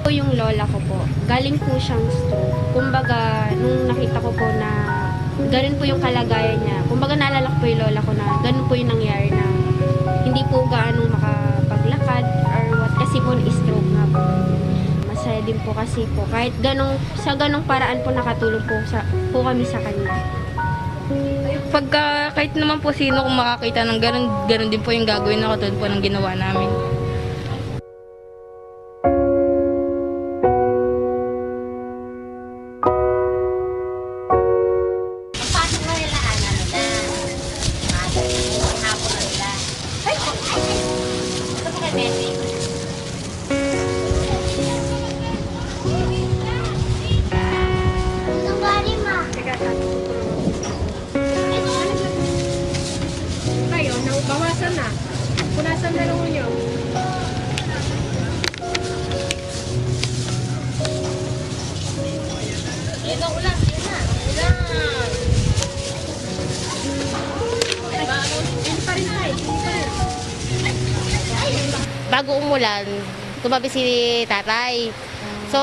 Speaker 14: Po yung lola ko po, galing po siyang stroke. Kumbaga, nung nakita ko po na ganun po yung kalagayan niya. Kumbaga naalala ko po yung lola ko na ganun po yung nangyari na hindi po gaano makapaglakad or what kasi po stroke nga po. Masaya din po kasi po kahit sa ganong paraan po nakatulong po kami sa kanya.
Speaker 15: Pagka kahit naman po sino kung makakita ng ganun din po yung gagawin na katulad po ng ginawa namin.
Speaker 16: Bawasan na. Punasan na lang nyo. Ito, ulan.
Speaker 17: Bago umulan, tumabi si tatay. So,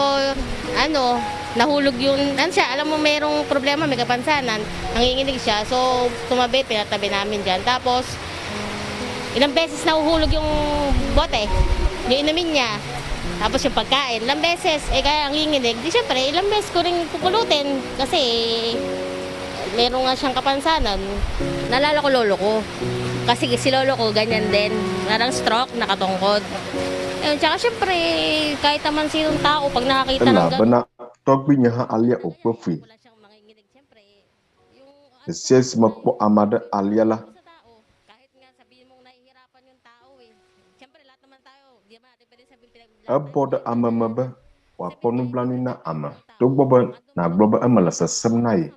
Speaker 17: nahulog yung, alam mo merong problema, may kapansanan, nanginginig siya. So, tumabi, pinatabi namin dyan. Tapos, ilang beses nahuhulog yung bote, yung inumin niya. Tapos yung pagkain, ilang beses, kaya ang hinginig. Di syempre, ilang beses ko rin pupulutin kasi meron nga siyang kapansanan. Naalala ko lolo ko. Kasi si lolo ko, ganyan din. Parang stroke, nakatungkod. Tsaka syempre, kahit naman sinong tao, pag nakakita ng gano'n.
Speaker 2: Bana, togbi niya alia o profi. Ses mapo amada alia lah. Aboda amamaba wa ponu blani na ama to gboba na gboba amala sa samnai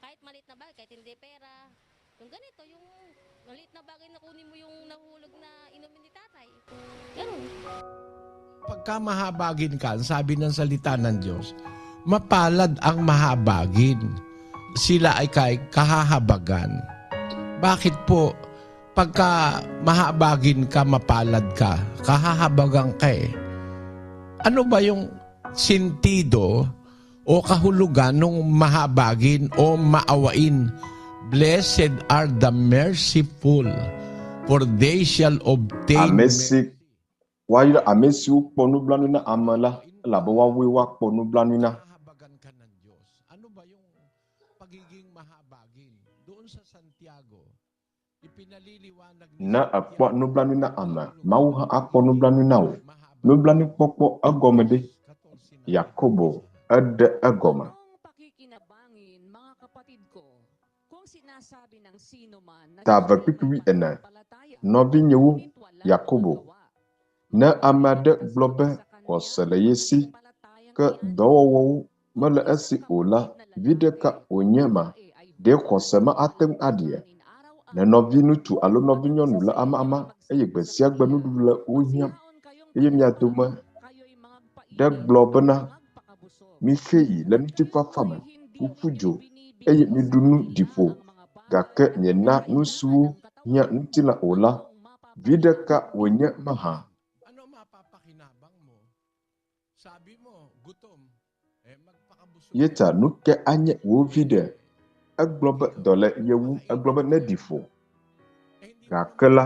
Speaker 17: Kahit maliit na bagay, kahit hindi pera. Yung ganito, yung maliit na bagay na kunin mo yung nahulog na inumin ni tatay. Ganun.
Speaker 10: Pagka mahabagin ka, sabi ng salita ng Diyos, mapalad ang mahabagin. Sila ay kahahabagan. Bakit po? Pagka mahabagin ka, mapalad ka, kahahabagan ka eh. Ano ba yung sentido o kahulugan ng mahabagin o maawain? Blessed are the merciful, for they shall obtain
Speaker 2: mercy. Why amesi ponu blani na amala labawa wiwa ponu blani na.
Speaker 10: Ano ba yung pagiging mahabagin? Doon sa Santiago, ipinaliliwanag
Speaker 2: na akwa no blani na ama mauha akwa no blani nao no blani popo agomede Yakobo ad agoma tava pikwi ena nobi nyewu Yakobo na amade globe kosele yesi ke dowo mala asi ola videka onyema de kosema atem adie na novi nutu alo novi nyɔnu le ama eye gbe sia gbe nuɖuɖu le wo hiãm eye mia dome ɖe gblɔ bena mixe yi le ŋutifafa me ƒuƒu dzo eye miɖu nu ɖi ƒo gake miena nu siwo hiã ŋutilã o la vi ɖeka wònye mahã. Yeta nu ke anye wo vi ɖe egblɔ be dɔ le yewu egblɔ be ne ɖi ƒo gake la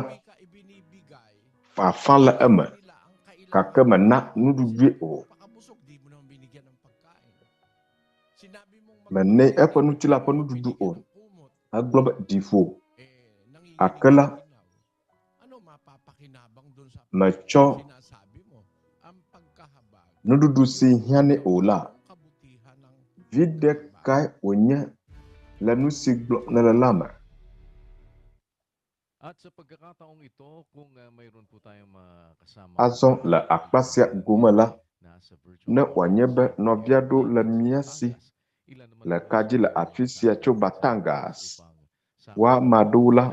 Speaker 2: fafa le eme gake mena nuɖuɖue o mene eƒe ŋutilã ƒe nuɖuɖu o egblɔ be ɖi ƒo gake la metsɔ nuɖuɖu si hiãnɛ o la vi ɖekae wònye le nu si gblɔ ne le la me. Azɔ le akpa sia gome la, ne wòanye be nɔvia ɖo le mía si le kadzi le afi sia tso Batangas, woame aɖewo la,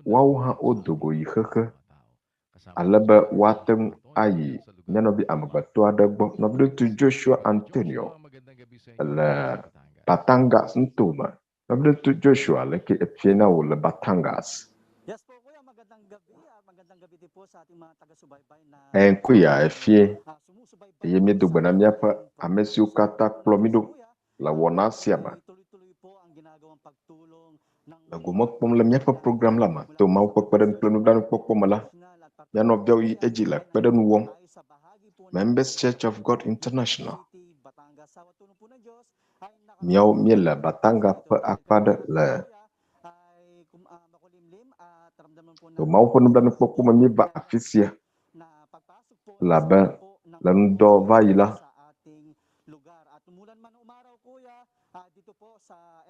Speaker 2: woawo hã wodo go yi xexe, ale be woate ŋu ayi mianɔvi amegbetɔ aɖe gbɔ. Nɔvi ɖe tu Joshua Antonio le Batangas ntome. Nɔvi ɖe tu Joshua le ke efie na wo le Batangas. Enkoya efie eye miedo gbe na míaƒe ame siwo katã kplɔ mi ɖo la wona siaba. La gumak pom lam nyapa program lama to mau pekpadan planu dan pokpomala ya no biaw yi eji la padan wom Members Church of God International miaw miela batanga pe akpada la to mau pon dan pokpoma mi ba afisia la ba lan do vaila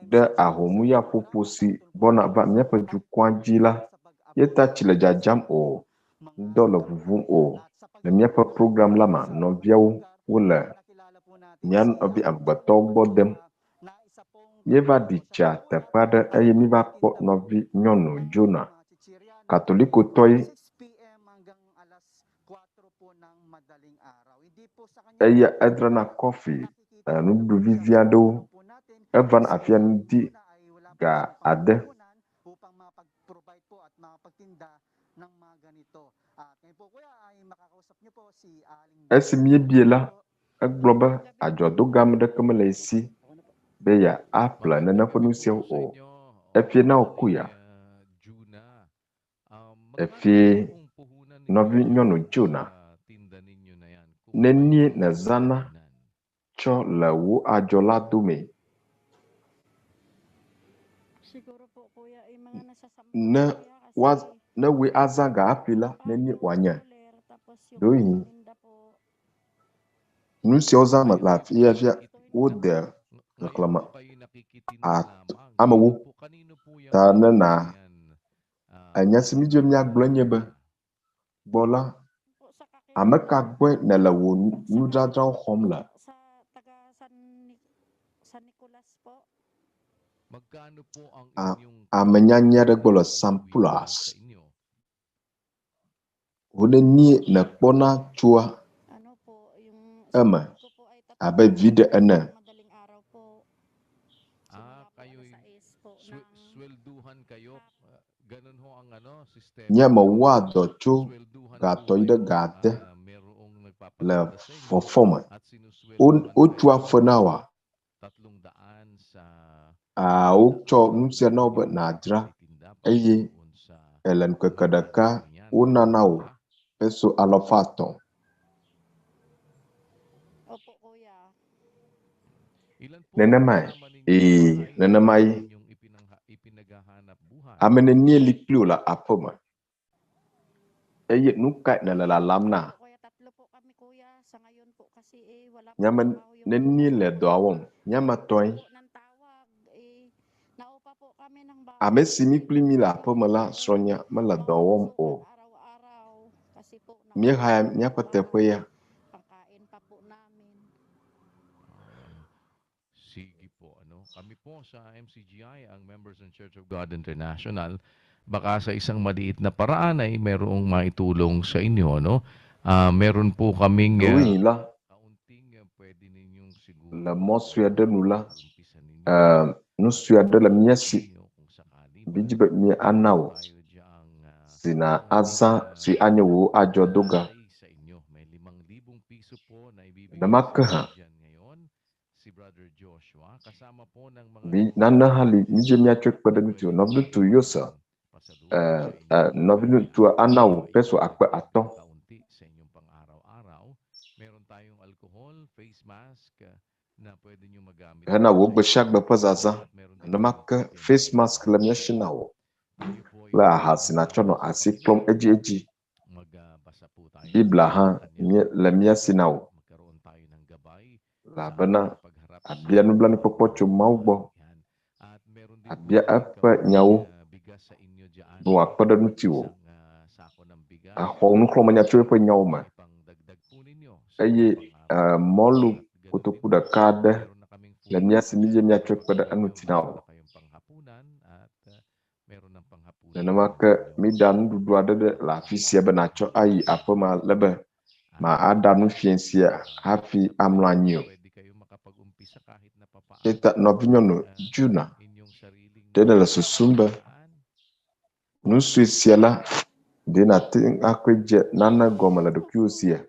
Speaker 2: de ahomu ya poposi bona ba nyapa jukwanji la yeta chile jajam o dola vuvum o le miapa program lama no viaw wala nyan obi ambato bodem yeva dicha tapada ayemi ba po novi nyono jona katoliko toy aya adrana coffee nudu viviado evan afian di ga ade esimie biela agloba ajodo gam de kemelesi beya apla na nafonusia o efie na okuya efie novi nyono jona nenie na zana cho la wu ajola dume na we azaga apila nenie wanya doyi nusia ozama la fia ode reklama amawu ta na anyasimi jom nya glonye ba bola amaka gwe na la wo nudradra homla amanyanya de bola sampulas wone ni na pona chua ama abe vide ana
Speaker 3: swelduhan kayo ganun ho ang sistema
Speaker 2: nya mawado chu gato ida gate la fofoma o chua fonawa ucho nusia no ba nadra ayi elen kakadaka unanau peso alofato nenamai amene nieli plula apoma ayi nukai na la lamna nyaman nenile doawom nyama toy amesimi plimila apoma la sronya mala doawom o mi haya nyapa tepoya
Speaker 3: sige po kami po sa MCGI ang Members and Church of God International baka sa isang maliit na paraan ay merong maitulong sa inyo meron po kaming
Speaker 2: pwede ninyong siguro la mosya de nula nusya de la miasi bijibe mi anaw sina aza si anyawo ajodoga namakaha nana hali nije mi achwek pada nutio novnu tu yosa novnu tu anaw peso akpa ato
Speaker 3: meron tayong alcohol face mask na pwede niyo magamit
Speaker 2: hana wo bashak ba pazaza namaka face mask la myashinawo la hasina chono asiklom eji bibla ha la myasinawo la bana abia nublan popocho mawbo abia apa nyawo no akpada nutiwo ahonu klomanya chwepo nyawma ayi molu kutukuda kada la myasi mije myachwe pada anutinawo na maka midan dudu adede la fisia banacho ayi apoma lebe ma adanu fiensia hafi amlanyo eta novinyono juna dena la susumba nusu siala dena tin akweje nana goma la dokusia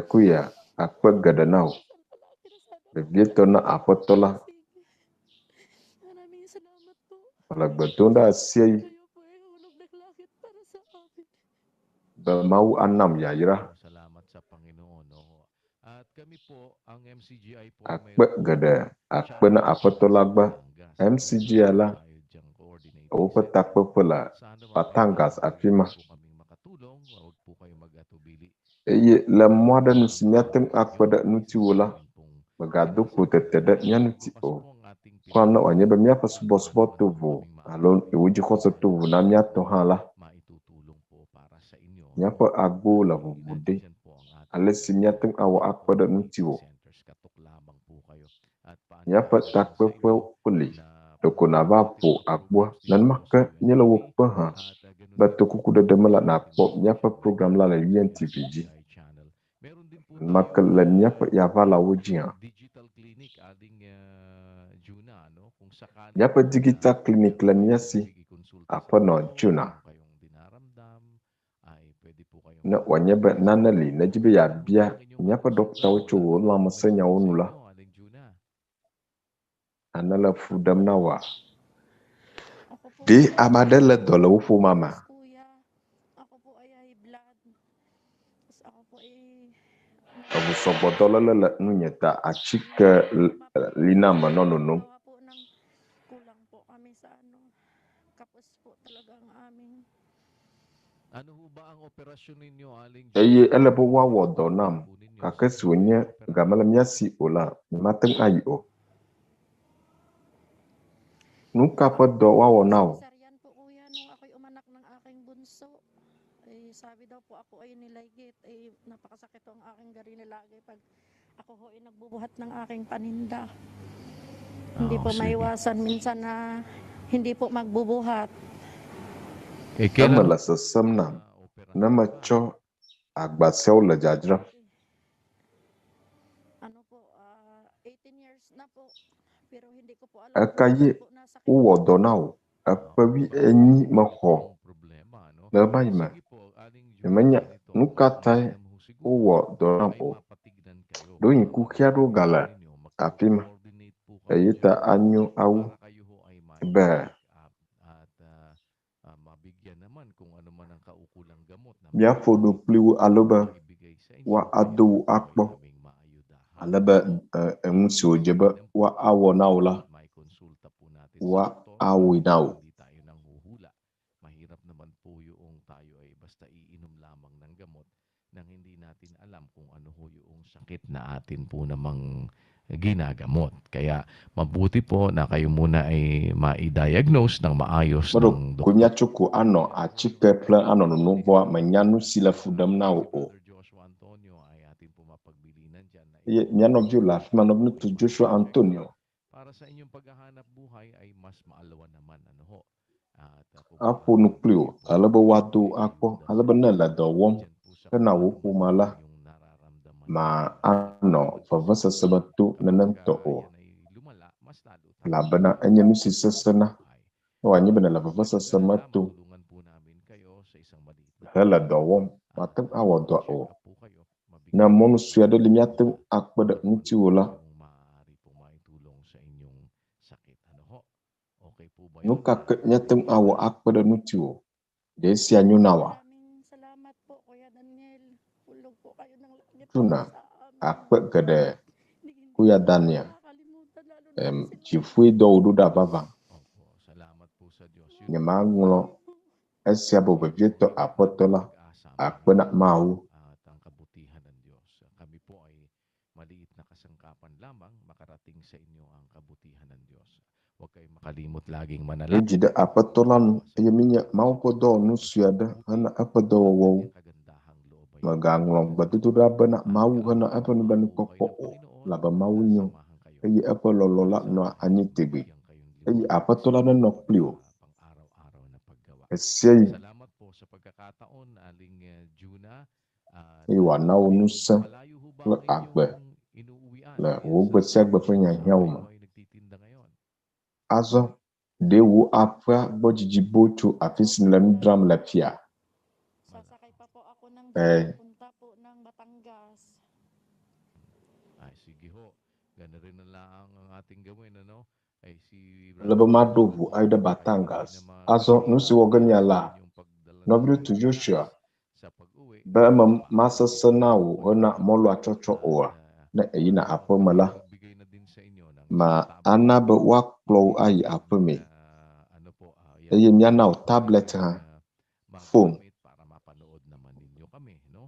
Speaker 2: kuya akpa gadanao Bevieto na apostola.
Speaker 16: Maraming salamat po.
Speaker 2: Malagbetunda siya
Speaker 16: Kayo po ay hulog ng langit para sa amin.
Speaker 2: bermau anam ya ira.
Speaker 3: Salamat sa Panginoon. No? At kami po, ang MCGI po,
Speaker 2: Akbe gede. Akbe na apostola ba. MCG ala. Opa takpe pula. Patangas afima.
Speaker 3: makatulong, huwag po kayo mag-atubili.
Speaker 2: Eye la mwada nusinyatem akbe da nuti wala. Bagado putetede nyanuti o. Kwa na onye be mia pasubo tuvu. Alon iwuji koso tuvu na mia to hala. Nyapa agbo la bubude. Ale sinyatem awa akbe da nuti o. Nyapa takpe puli. Doko na ba po akbo. Nan maka nyela wukpa ha. Bato kuku de demela na po. Nyapa program la UNTVG. Maka la nyapa ya vala wujian. Nyapa digital clinic la nyasi. Apa no juna. Na wanyaba nanali na jibe ya bia. Nyapa dokta wuchu wula masanya wunula. Anala fudam na wa. Di amadela dola wufu mama. Abu sobotola la nunyeta achika lina manonono.
Speaker 3: Ano ho ba ang operasyon ninyo, Aling
Speaker 2: Eye elebo wa wodonam. Kakasunya gamala myasi ola. Mateng ayo. Nuka pa do wa wonaw.
Speaker 16: Sabi daw po ako ay nilaygit, ay napakasakit ang aking garinilagay pag ako ho ay nagbubuhat ng aking paninda. Hindi po maiwasan minsan na hindi po magbubuhat.
Speaker 2: Amala sa samnam. Namacho agbasew la jajra.
Speaker 16: Ano po, 18 years na po. Pero hindi ko po alam.
Speaker 2: Akaye uwo donaw. Apawi enyi maho. Labayma. Emanya nukatai uwo donapo. Doin kukiado gala. Afima. Ayita anyo au. Be. Biafo do pliwu aloba. Wa adu akpo. Alaba emusi ojeba. Wa awo naula. Wa awi naw.
Speaker 3: Sakit na atin po namang ginagamot. Kaya mabuti po na kayo muna ay ma-diagnose ng maayos ng doktor.
Speaker 2: Kunya chuku ano achike plan ano nubo manyanu sila fudam na o. Ye nyano jula fimano nutu Joshua Antonio.
Speaker 3: Para sa inyong paghahanap buhay ay mas maalawan naman ano ho.
Speaker 2: Apo nukleo alaba wadu ako alaba nela dawom kana wupu mala. Ma ano favasa sabatu nananto o. Labana anya nusi sasana. Wanya bana la favasa samatu. Hala dawom matem awado o. Na monu suyada limyatem akbada nuti wala. Nuka nyatem awa akbada nuti o. Desi anyunawa. Tuna akpe gede kuya dania chifui do ududa bava nyamangulo esiabo bevieto apotola akpe na mau
Speaker 3: Kami po ay maliit na kasangkapan lamang makarating sa inyo ang kabutihan ng Diyos. Huwag kayong makalimot laging manalangin.
Speaker 2: Ejida apotolan yeminya mau podo nusyada hana apodo wo magangulong batutu raba na mau hana apa ni bani koko laba mau nyo eyi apa lolola no anyitebe eyi apatola na noklio esei
Speaker 3: Salamat po sa pagkakataon, Aling Juna.
Speaker 2: iwa na unusa le akbe le wogbe segbe fanya hiauma azo de wo apra bojiji botu afisin la dram la pia
Speaker 3: Ay, sige ho. Gano'n rin na lang ang ating gawin, ano? Ay si
Speaker 2: Lebe madovu aida batangas. Aso nusi woganya la. Nobri to Joshua. Be masa senawu hona molo achocho oa. Na eyina apo mala. Ma ana be wakplow ayi apo me. Eye mianao tablet ha. Phone.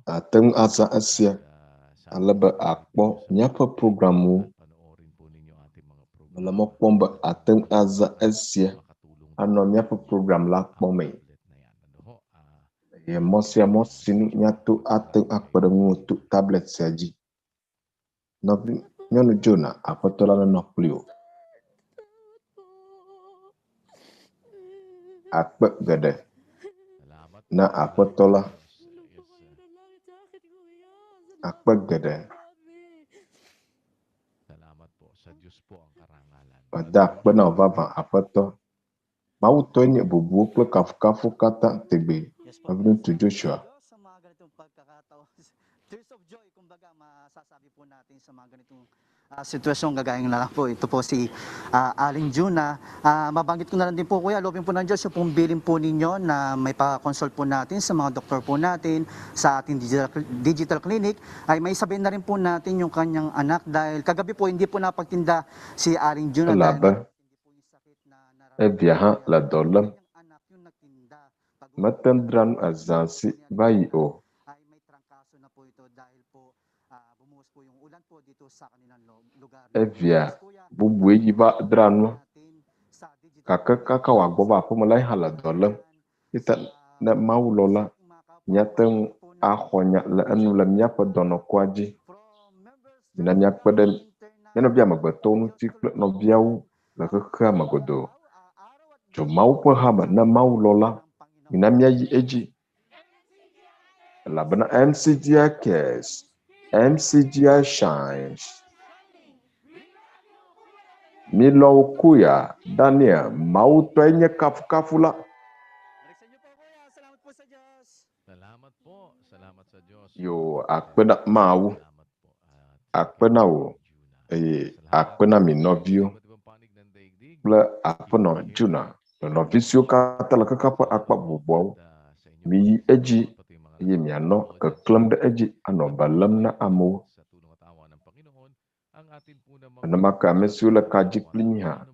Speaker 2: Ateng asa asia. Alebe akpo nyapa programu. Malamok pomba ateng aza asia. Ano nyapa program la pome. Ye mosia mosinu nyatu ateng akpadengu tu tablet saji. Nobi nyonu Jona apotola na noklio. Akpe gede. Na apotola. Akpe gede. Pada akpe na vava apoto. Mau tonye bubu kle kafu kata tebe. Nobi to Joshua.
Speaker 18: Sa mga ganitong pagkakataon, tears of joy, kumbaga, masasabi po natin sa mga ganitong sitwasyon gagayang na lang po. Ito po si Aling Juna. Mabanggit ko na lang din po, Kuya, lobin po ng Diyos yung pong bilin po ninyo na may pa-consult po natin sa mga doktor po natin sa ating digital clinic. Ay may sabihin na rin po natin yung kanyang anak dahil kagabi po hindi po napagtinda si Aling Juna.
Speaker 2: Laban. Ebiaha la dolam. Matendran azansi bayi o. Evia bubu yiba dranu. Kaka wagoba apo mulai hala dolam. Kita na mau lola. Nyateng ahonya la anu lam nyapa dono kwaji. Mina nyapa den. Yana bia magbetonu tikle no biau. La kaka magodo. Jo mau pahama na mau lola. Minamia yi eji. Labana MCGI cares. MCGI shines. Milo kuya Daniel mau tuanya kafula.
Speaker 3: Salamat sa Diyos.
Speaker 2: Yo akpe na mau. Akpe na wo. Akpe na mi novio. Ple akpe no Juna. Novisio kata la kakapa akpa bubuau. Mi eji ye mi ano ke klem de eji ano balam na amu. Ana maka mesio la kaji klimiha.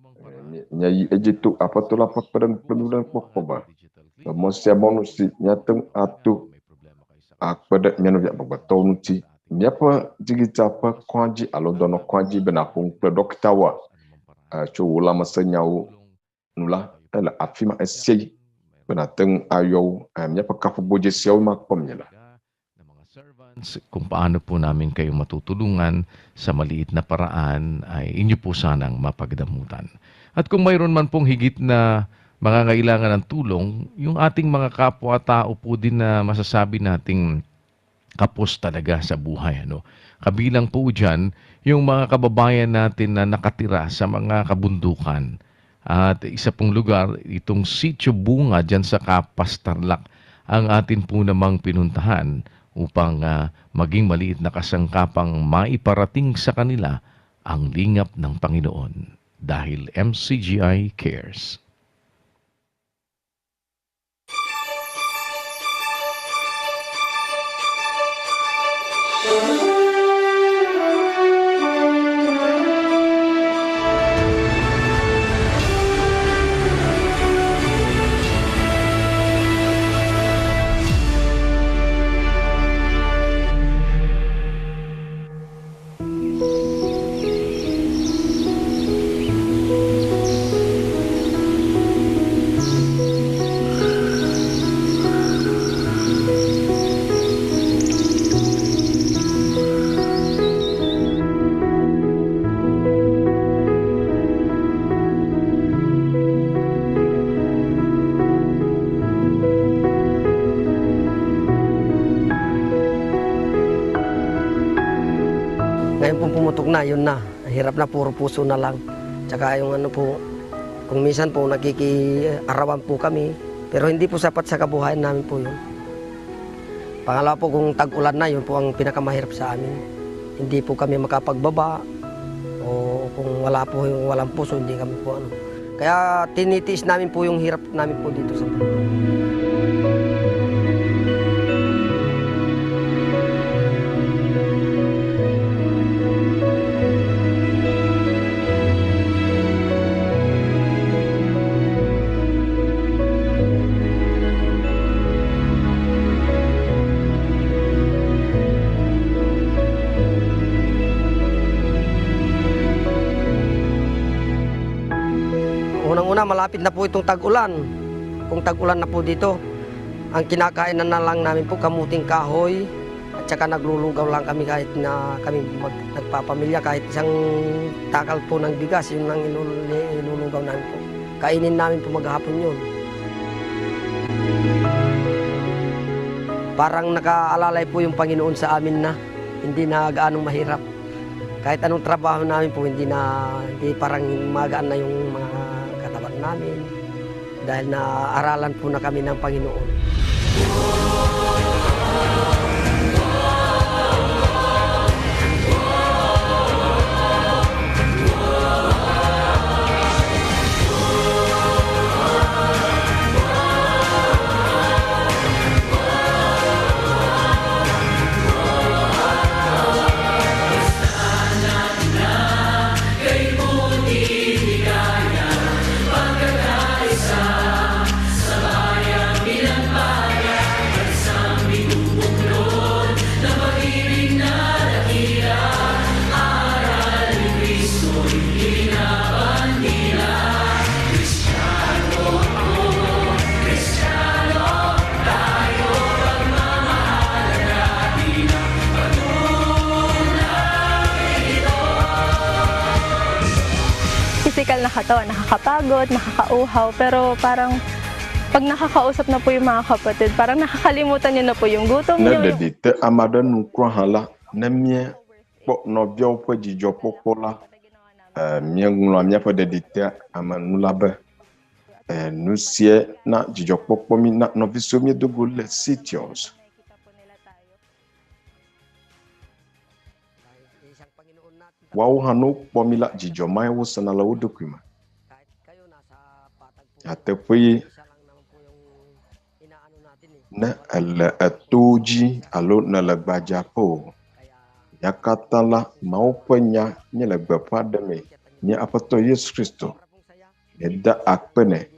Speaker 2: Nyai eji tu apa tu la pakpadang penulan pokpoba. Mosia bonusi nyateng atu akpada nyano ya babatou nuti. Nyapa digita pa kwaji alo dono kwaji benapung pe doktawa. Cho wala masenyau nula ela afima esei benateng ayo nyapa kafu boje siaw makpamnya lah.
Speaker 3: Kung paano po namin kayo matutulungan sa maliit na paraan ay inyo po sanang mapagdamutan. At kung mayroon man pong higit na mangangailangan ng tulong, yung ating mga kapwa-tao po din na masasabi nating kapos talaga sa buhay. Ano? Kabilang po dyan, yung mga kababayan natin na nakatira sa mga kabundukan. At isa pong lugar, itong Sitio Bunga dyan sa Kapas, Tarlac, ang atin po namang pinuntahan upang maging maliit na kasangkapang maiparating sa kanila ang lingap ng Panginoon dahil MCGI cares.
Speaker 19: Na, yun na. Hirap na, puro puso na lang. Tsaka yung ano po, kung minsan po nakikiarawan po kami, pero hindi po sapat sa kabuhayan namin po yun. Pangalawa po, kung tag-ulan na, yun po ang pinakamahirap sa amin. Hindi po kami makapagbaba o kung wala po yung walang puso, hindi kami po ano. Kaya tinitiis namin po yung hirap namin po dito sa bundok. Unang-una, malapit na po itong tag-ulan. Kung tag-ulan na po dito, ang kinakainan na lang namin po kamuting kahoy at saka naglulugaw lang kami kahit na kami nagpapamilya, kahit isang takal po ng bigas, yun lang inulugaw namin po. Kainin namin po maghapon yun. Parang nakaalalay po yung Panginoon sa amin na hindi na gaanong mahirap. Kahit anong trabaho namin po, hindi parang magaan na yung mga katawan namin dahil naaralan po na kami ng Panginoon.
Speaker 20: Physical na katawan, nakakapagod, nakakauhaw, pero parang pag nakakausap na po yung mga kapatid, parang nakakalimutan nyo na po yung gutom nyo.
Speaker 2: Nededite amada nukro hala nemie po novio po jijo popola mie ngulo mie po dedite amanulabe nusie na jijo popo mi na noviso mi dugule sitios. Wau hanu pomila jijo mai wusana la udukuma. Atepui na ala atuji alo na lagbaja po. Yakatala mau penya ni lagbapa deme ni apato Yesus Kristo. Neda akpene.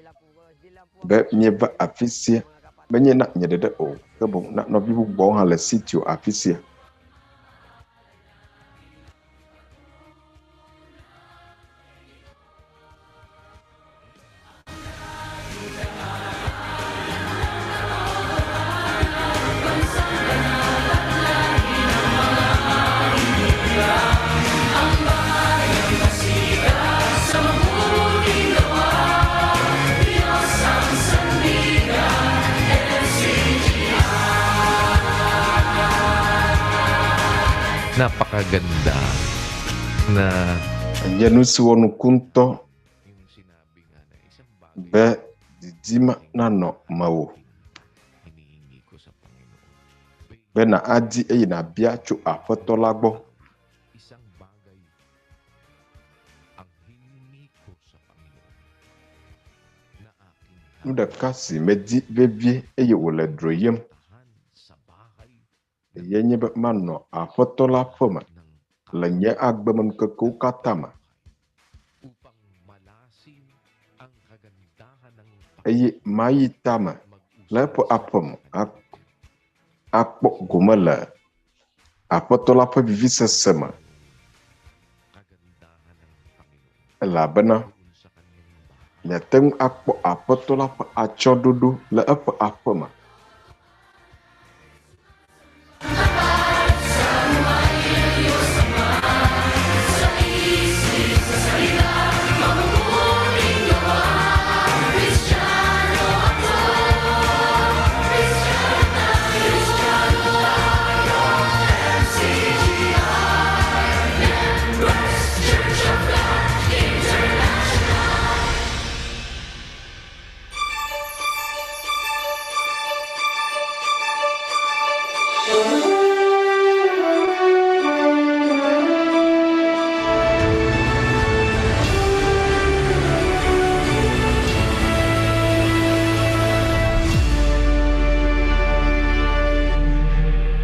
Speaker 2: Be mieba afisia. Benye na nyedede o. Kebo na nobibu bo hala sitio afisia.
Speaker 3: Napakaganda na
Speaker 2: Janusi wonu kunto be didima nano mawo. Be na adi eyi na bia chu afoto lagbo. Muda kasi medi bebie eyi wole droyem. Yenye be mano afoto la foma. Lenye agbemem keku katama. Eyi mayi tama. Lepo apom akpo gumala. Afoto la fa vivisa sema. Labana. Leteng akpo afoto la fa achodudu le apa apoma.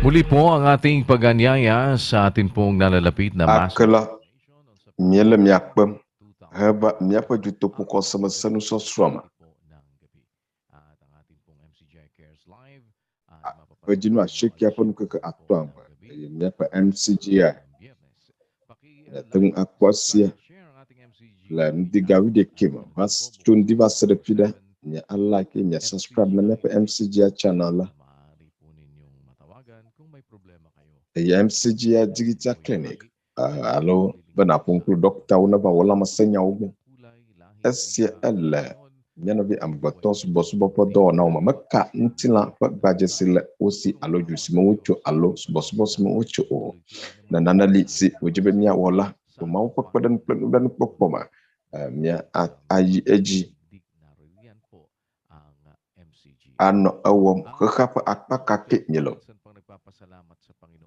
Speaker 3: Muli po ang ating pag-anyaya sa atin pong nalalapit na mas.
Speaker 2: Akala miele miakpem heba miapa juto puko sama sanu sosroma. Ojinwa shiki apun ke atwang. Miapa MCGI. Tung akwasia. La ndigawi de kima. Mas tundi vasrepida. Nya Allah ki nya subscribe na miapa MCGI channel la. MCGI Digital Clinic. Alo bana pungku dokta una ba wala masenya ugu. SCL. Miano bi ambato subo do na uma maka ntila pa baje sile osi alo jusi mo ucho alo subo mo ucho o. Na nanali si ujibe mia wala. To mau pa dan pokpoma. Mia ayi eji. Ano awom kakapa akpa kakit nyelo.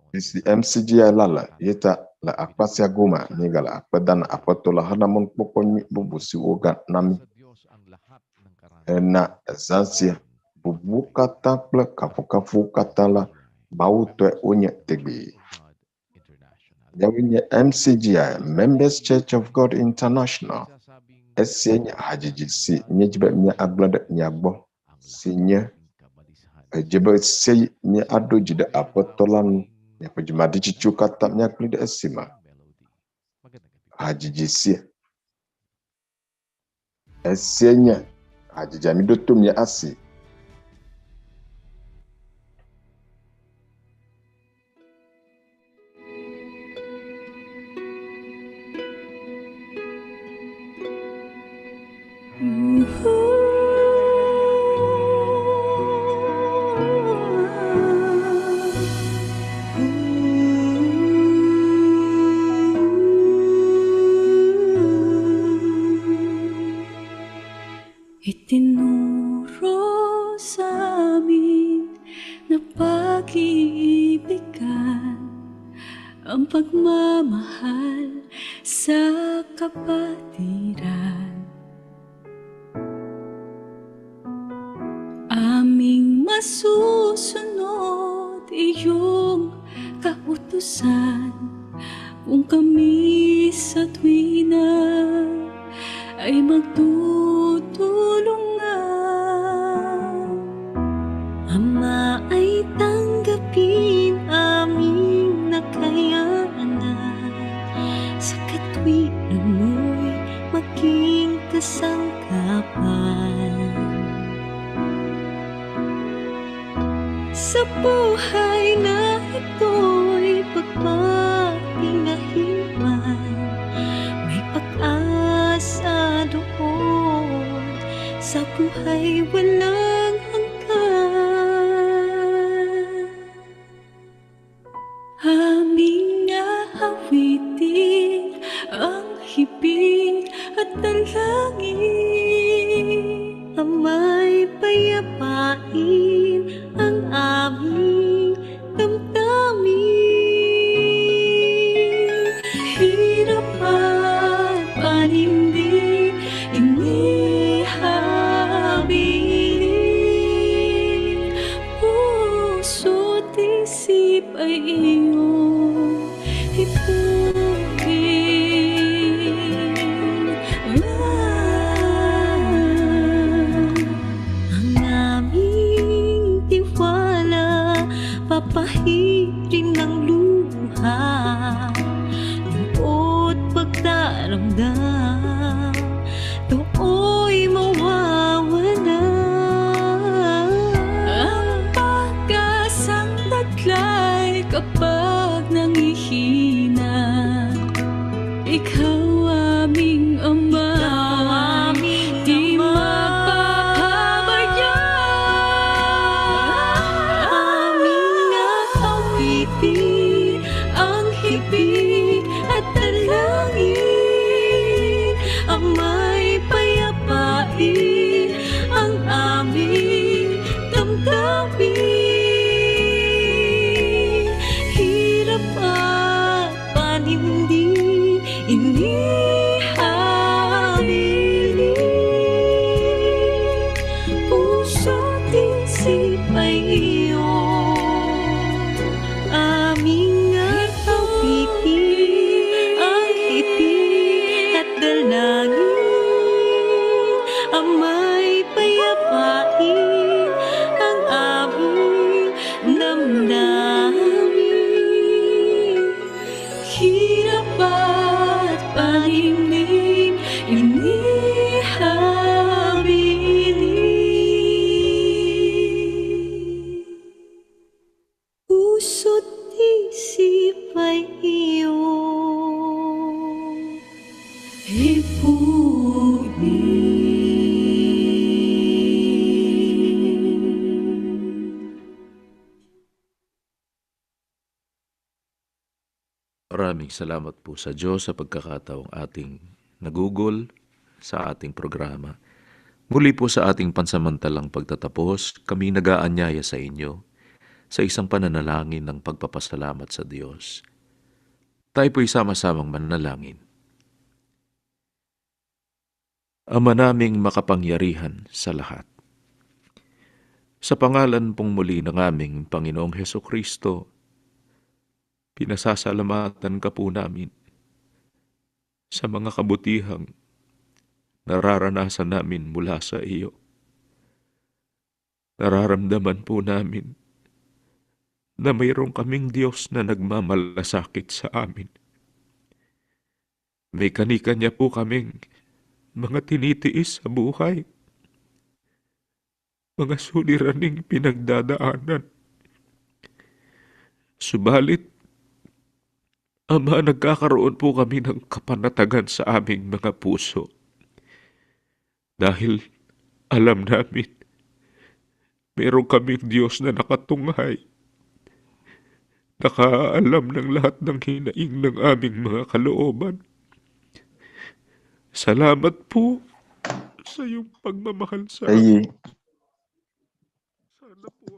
Speaker 2: Isi MCGI lala yeta la akpasi aguma nigala akpadana apatola hanamun pokon bubusi oga nami na zansia bubuka tapla kafu katala bautwe onye tegbi yawinya MCGI Members Church of God International esenya hajiji si nyejibe nya aglada nyabo sinya jebe sey nya adojide apatolan ya pejumadi cicu katapnya klide esima hajijisi esenya hajijami dotum ya asi
Speaker 4: Itinuro sa amin na pag-iibigan ang pagmamahal sa kapatiran. Aming masusunod iyong kautusan kung kami sa tuwina ay magtutulungan. Ama ay tanggapin aming nakayanan, sa katwiran mo'y maging kasangkapan. Sa buhay na ito'y pagpatingahin man, may pag-asa doon sa buhay walang hanggan. Aming aawitin ang hibig at dalangin, amay payapain ang aming damdamin. Hirap at panindi inihabilin, puso't isip ay iyong ipugin. Ang aming tiwala papahirin ng luha, lungkot pagdaramdam do'y mawawala. Ang pag-asang taglay kapag nangihina, ikaw aming Ama, di magpapabayaan. Aming aawitin ang hibig at dalangin, amay payapain ang aming damdamin. Hirap at panindi inihabilin, puso't isip ay iyong
Speaker 3: Maraming salamat po sa Diyos sa pagkakataong ating nagugol sa ating programa. Muli po sa ating pansamantalang pagtatapos, kami nag-aanyaya sa inyo sa isang pananalangin ng pagpapasalamat sa Diyos. Tayo po'y sama-samang manalangin. Ama naming makapangyarihan sa lahat, sa pangalan pong muli ng aming Panginoong Hesukristo, pinasasalamatan ka po namin sa mga kabutihang nararanasan namin mula sa iyo. Nararamdaman po namin na mayroong kaming Diyos na nagmamalasakit sa amin. May kani-kanya po kaming mga tinitiis sa buhay, mga suliraning pinagdadaanan. Subalit, Ama, nagkakaroon po kami ng kapanatagan sa aming mga puso. Dahil alam namin, meron kaming Diyos na nakatunghay, nakaalam ng lahat ng hinaing ng aming mga kalooban. Salamat po sa iyong pagmamahal sa amin.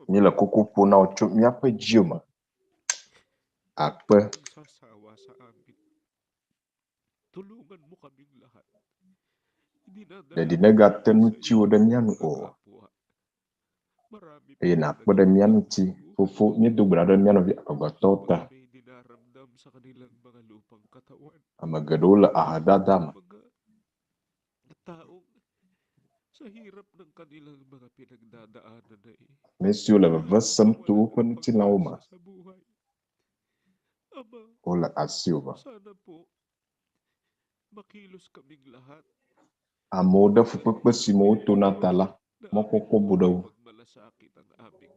Speaker 2: Mila kuku po na ucup niya pa jiuma. Apa?
Speaker 3: Sasawa sa amin. Tulungan mo kaming lahat.
Speaker 2: Jadi negatan ciu dan yan o. Ayun apa dan yan ci. Fufu ni tu berada yan vi abatota. Amagadola ahadadam.
Speaker 3: Taong sa hirap ng kanilang mga pinagdadaanan na
Speaker 2: Mesyo la vasam tu pun cilauma. Ola asyuba.
Speaker 3: Sana po makilos kaming lahat.
Speaker 2: Amoda fupagpasimo tunatala mokoko budaw.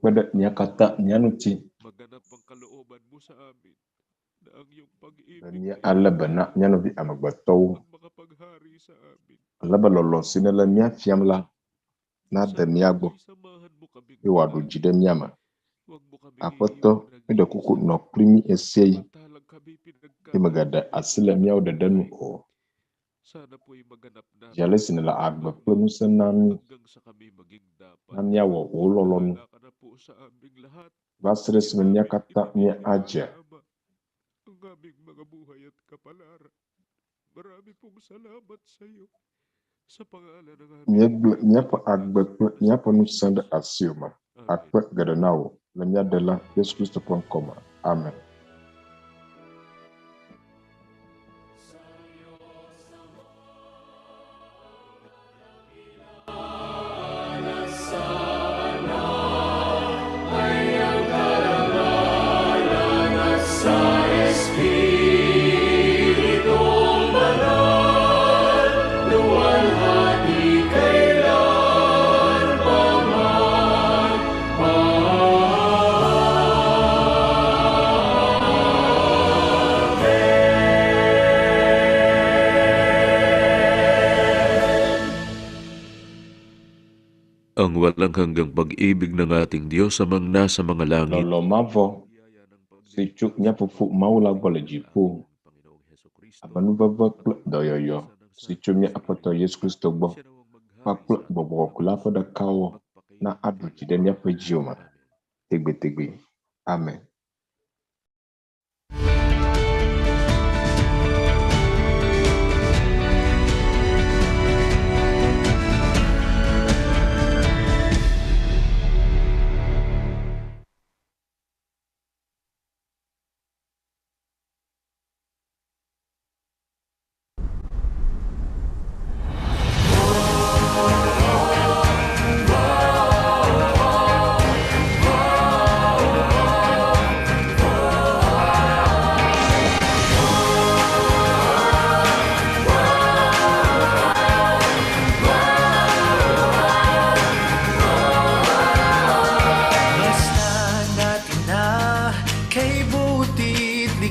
Speaker 2: Pada niya kata niya nuci.
Speaker 3: Maganap ang kalooban mo sa amin na ang iyong pag-ibig
Speaker 2: Niya ala bana niya no vi amagbataw.
Speaker 3: makapaghari sa amin.
Speaker 2: Ala balolo sinala niya fiamla. Na da miyago. Iwadu jide miyama. Apoto ida kuku no primi esei. Imagada asila miyaw da danu o.
Speaker 3: Sana po'y maganap na
Speaker 2: Jale sinala agba plemusan nami. Namya wa ulolon.
Speaker 3: sa aming lahat.
Speaker 2: Basres niya kata niya aja.
Speaker 3: Ang aming mga buhay at kapalaran. Marami pong salamat sa iyo. Sa pangalan ng aming
Speaker 2: Niya pa agba niya pa nusan da asyuma. Akpa gadanaw. Lamya dala Yesus Kristo pon koma. Amen.
Speaker 3: Ang walang hanggang pag-ibig ng ating Diyos amang nasa mga langit.
Speaker 2: Lolo mavo. Si cuk niya pufu maula gola jipu. Abanu baba doyoyo. Si cuk niya apato Yesus Kristo bo. Paplo bobo kula pada kawo. Na adu jide niya pa jiuma. Tigbi. Amen.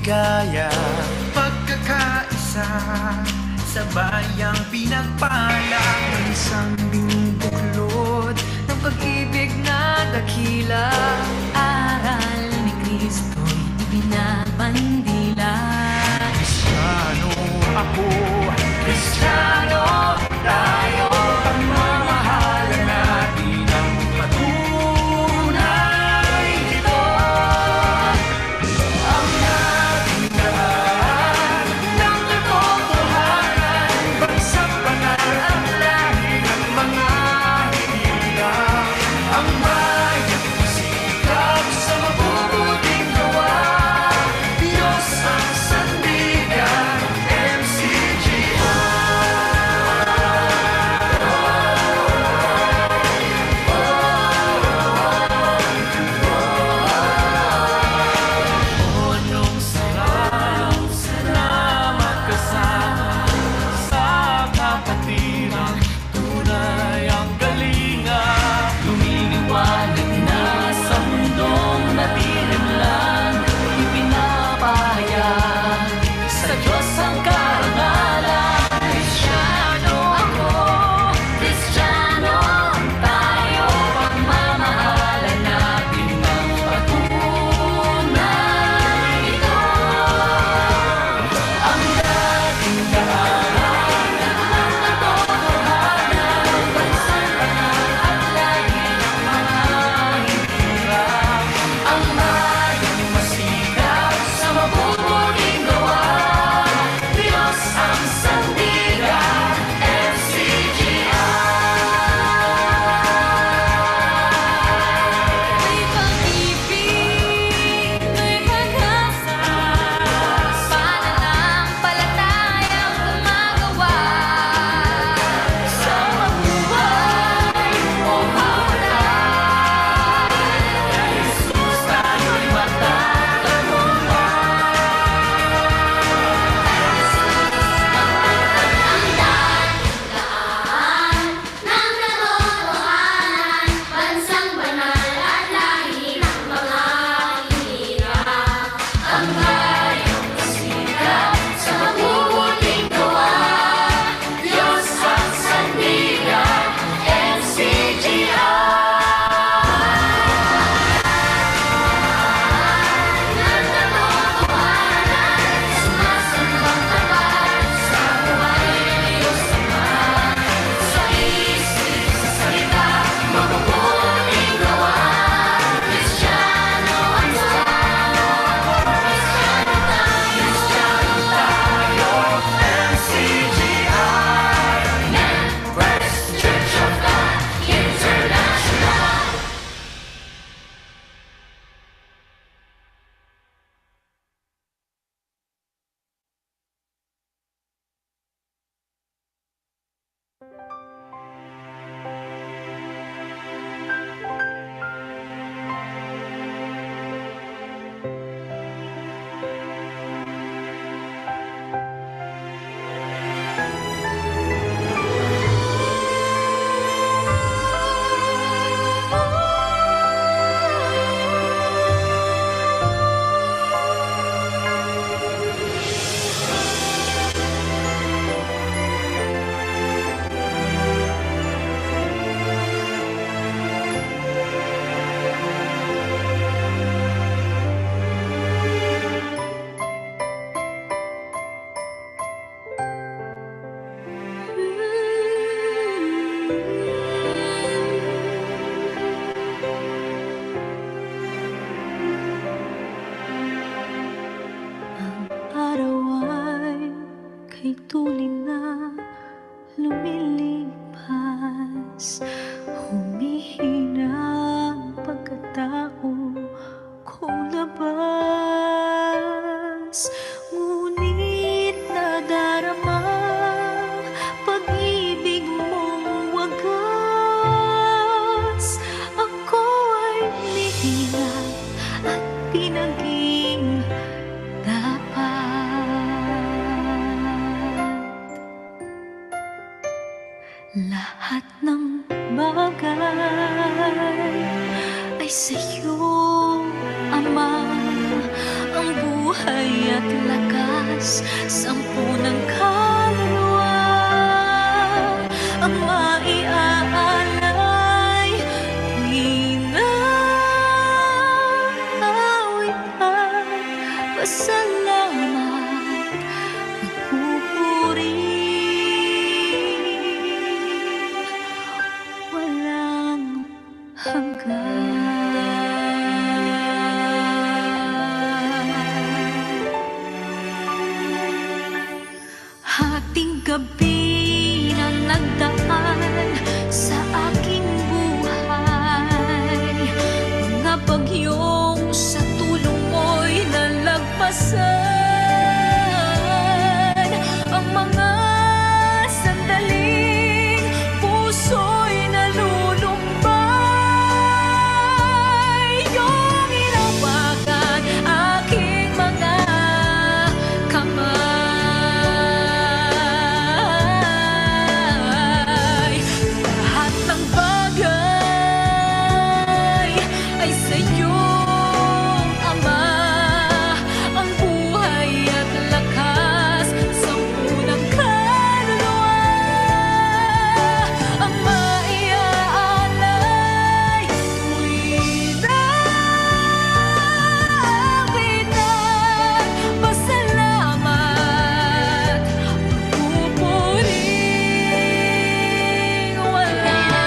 Speaker 4: ligaya, pagkakaisa sa bayang pinagpala ng isang binubuklod ng pag-ibig na dakila. Aral ni Kristo'y ibinabandila. Araw ay kay tulin na lumilipas, humihina ang pagkatao kong labas, ngunit nadarama pag-ibig mong wagas. Ako ay nihina at pinaging lahat ng bagay ay sa'yo, Ama. Ang buhay at lakas, sampu ng kaluluwa ang maiaalay. Awit at pasalamat, pagpupuri. Walang hating gabi na nagdaan sa aking buhay, mga bagyong sa tulong mo'y nalagpasan, ang mga sandaling puso'y nalulumbay. Iyong hinawakan aking mga kamay. Lahat ng bagay ay sa'yo, Ama. Ang buhay at lakas, sampu ng kaluluwa ang maiaalay. Tuwid awit at pasalamat, pagpupuring walang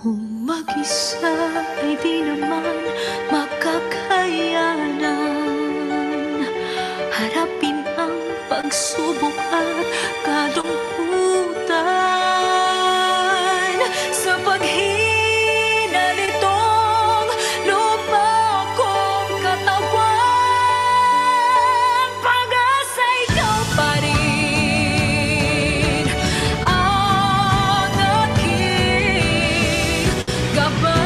Speaker 4: kung mag-isa ay di naman makakayanan, harapin ang pagsubok at kalungkutan. Sa paghina nitong lupa kong katawan, pag-asa ikaw pa rin ang aking gabay.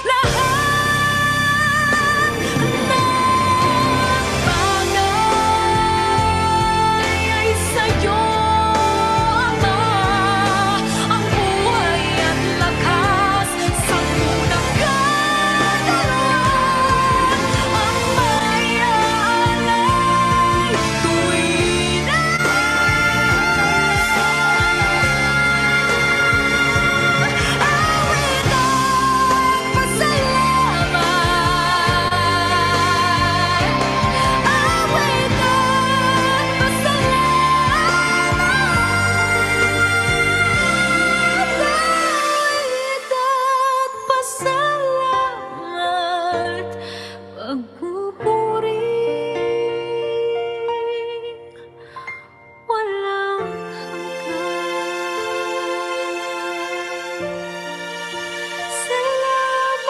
Speaker 4: Lahat ng bagay pagpupuri, walang salamat,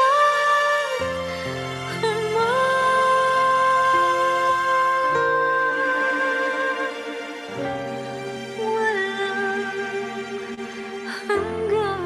Speaker 4: Ama. Walang hanggan.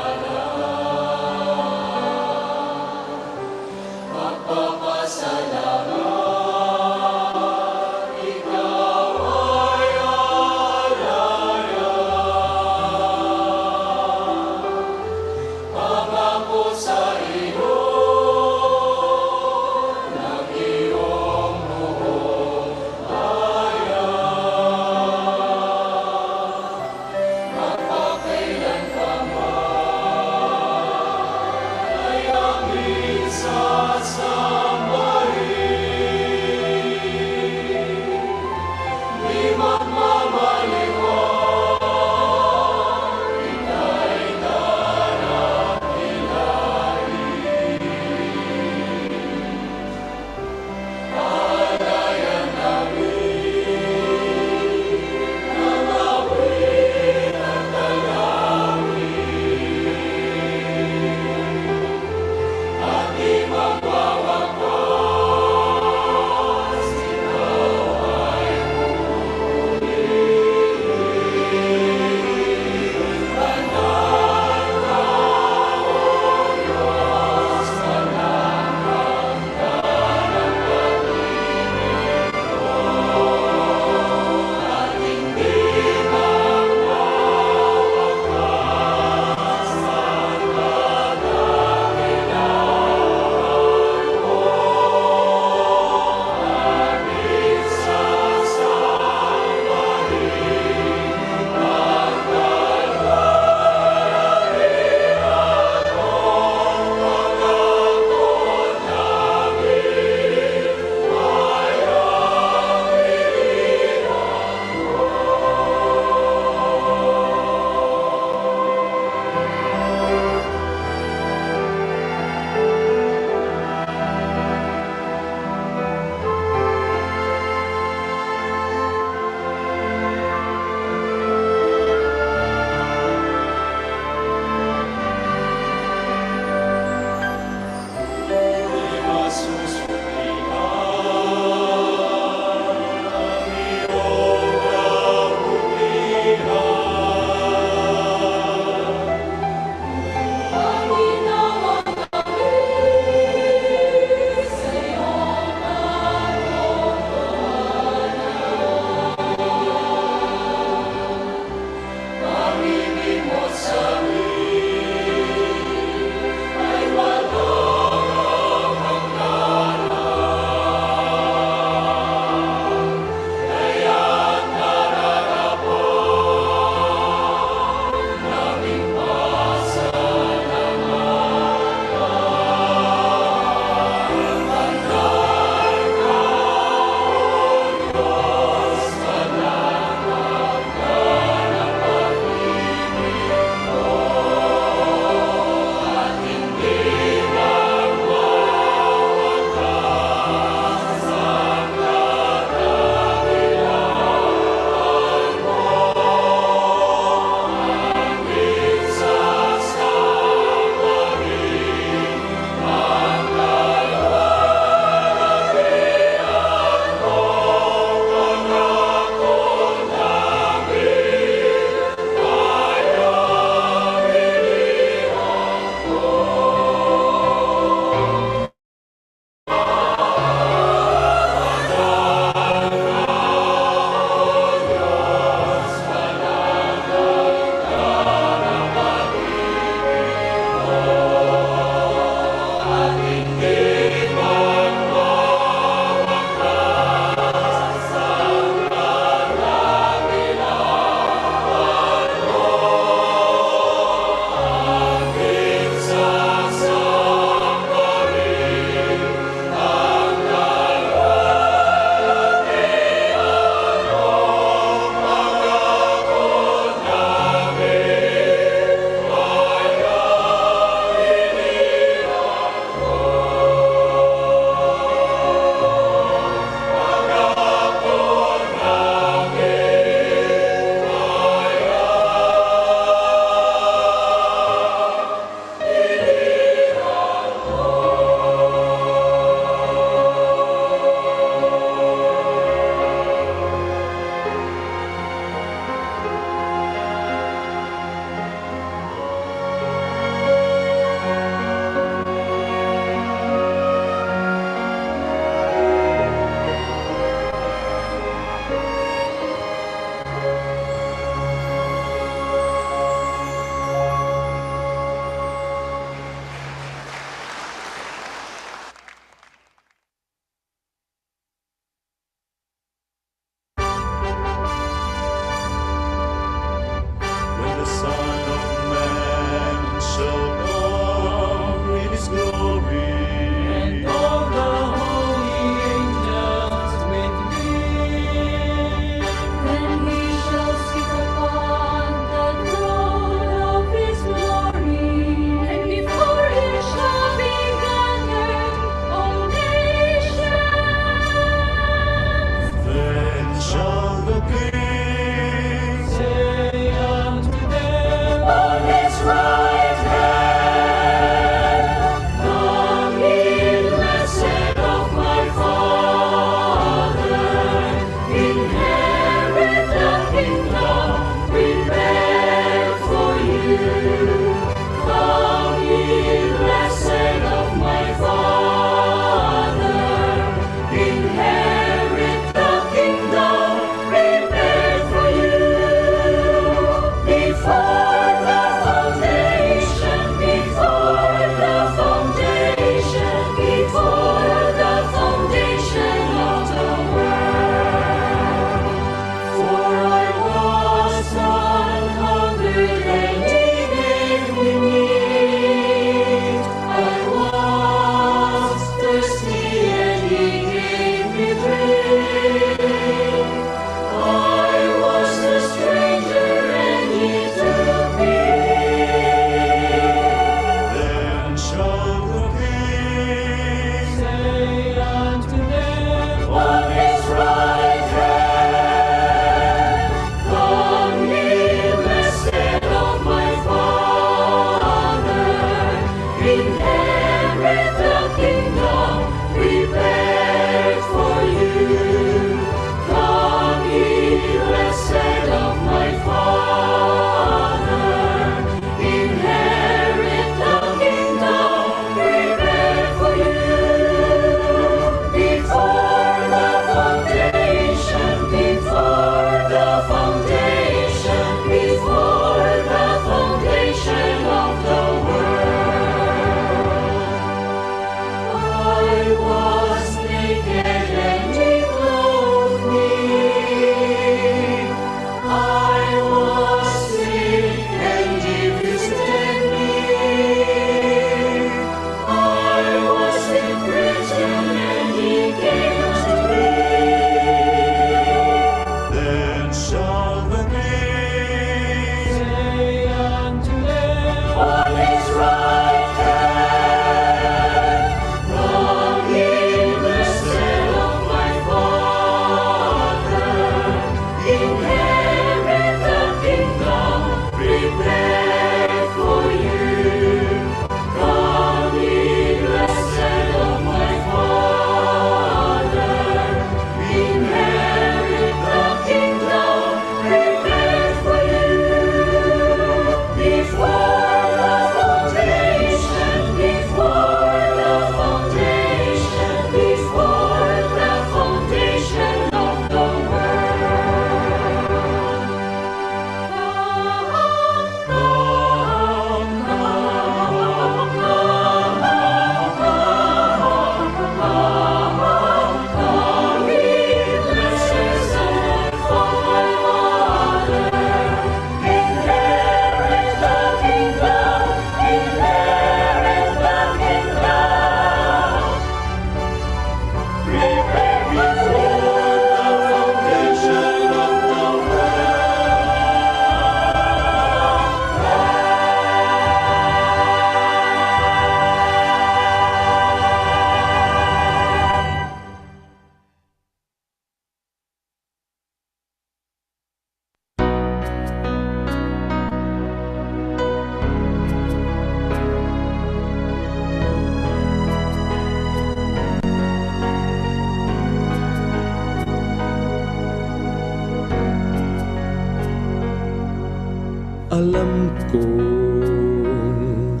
Speaker 21: Alam kong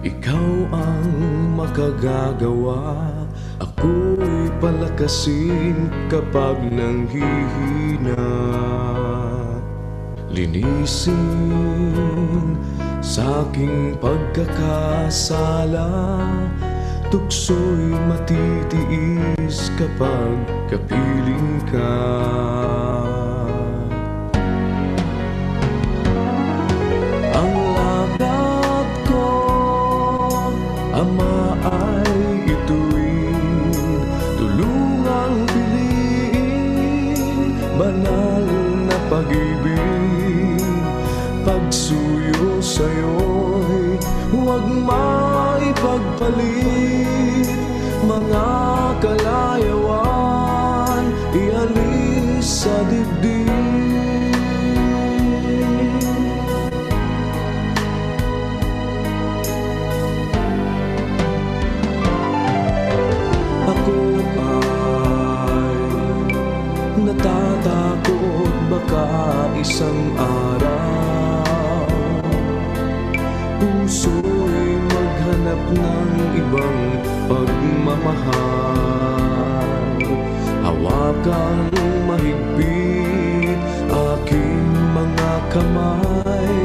Speaker 21: ikaw ang makagagawa. Ako'y palakasin kapag nanghihina. Linisin sa aking pagkakasala. Tukso'y matitiis kapag kapiling ka. Ang lakad ko, Ama, ay ituwid. Tulungang piliin banal na pag-ibig. Pagsuyo sa'yo'y huwag maipagpalit. Mga kalayawan ialis sa dibdib. Ako ay natatakot baka isang araw puso'y maghanap ng ibang pagmamahal. Hawakan mahigpit aking mga kamay.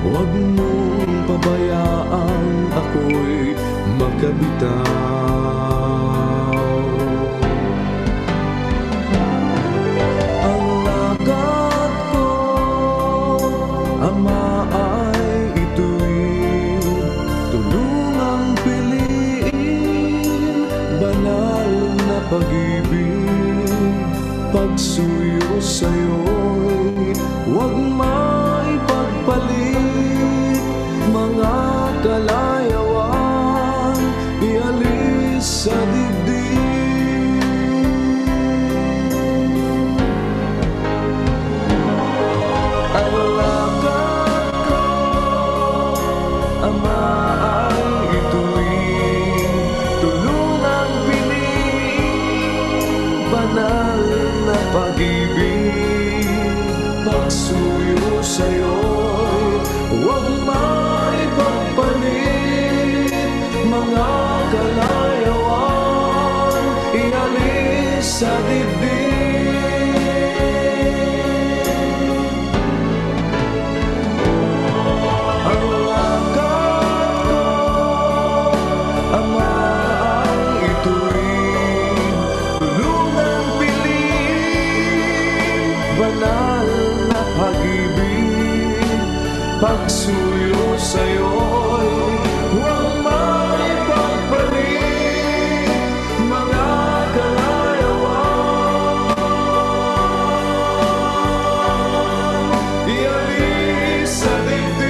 Speaker 21: Huwag mong pabayaan ako'y makabitaw. Ang lakad ko, Ama, ay ituwid. Tulungang piliin banal na pag-ibig. Pagsuyo sa'yo'y huwag maipagpalit. Mga kalayawan ialis sa dibdib. Ang lakad ko, Ama, ay ituwid. Tulungang piliin banal na pag-ibig. Pagsuyo sa'yo'y huwag maipagpalit. Mga kalayawan ialis sa dibdib. Ang lakad ko, Ama, ay ituwid. Tulungang piliin banal na pag-ibig. Pagsuyo sa'yo'y huwag maipagpalit. Mga kalayawan ialis sa dibdib.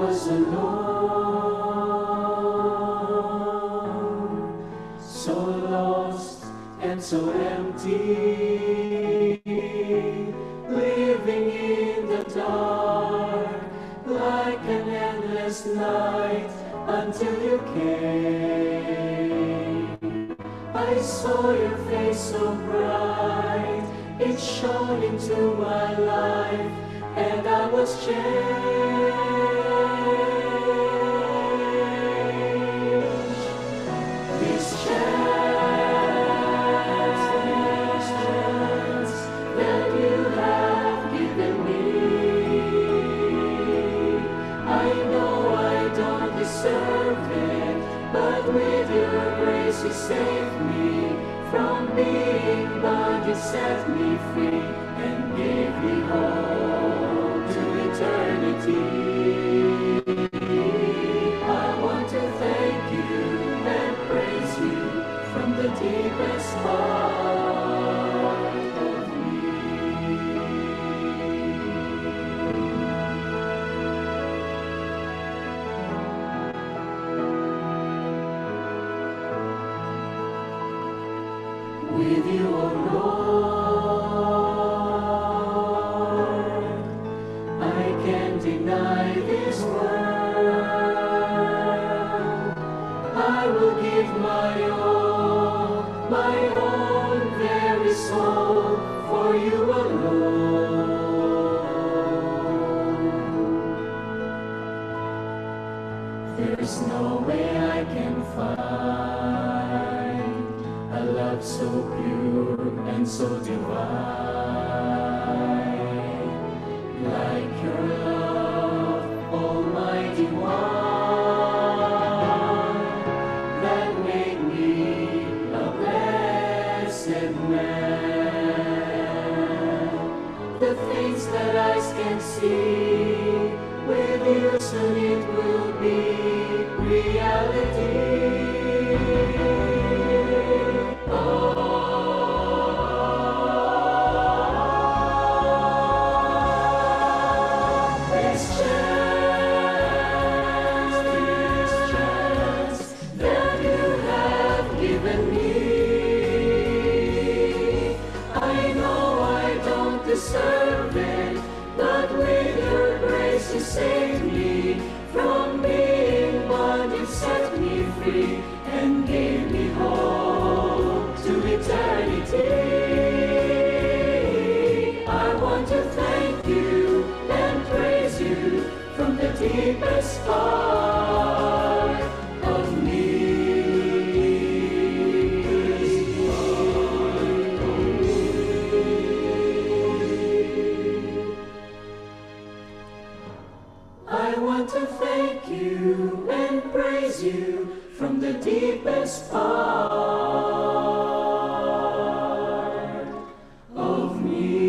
Speaker 21: was alone, so lost and so empty, living in the dark like an endless night until you came. I saw your face so bright, it shone into my life, and I was changed. This chance that you have given me, I know I don't deserve it, but with your grace you saved me from being bound. You set me free and gave me hope to eternity. I want to thank you and praise you from the deepest part of me. With you, O Lord, I can't deny this world. I will give my all, my own very soul, for you alone. There's no way I can find a love so pure and so divine, like your love, Almighty One, that made me a blessed man. The things that eyes can see, with you soon it will be reality. This chance that you have given me, I know I don't deserve it, but with your grace you saved me from being bound. You set me free and gave me hope to eternity. I want to thank you and praise you from the deepest part of me. I want to thank you and praise you from the deepest part of me.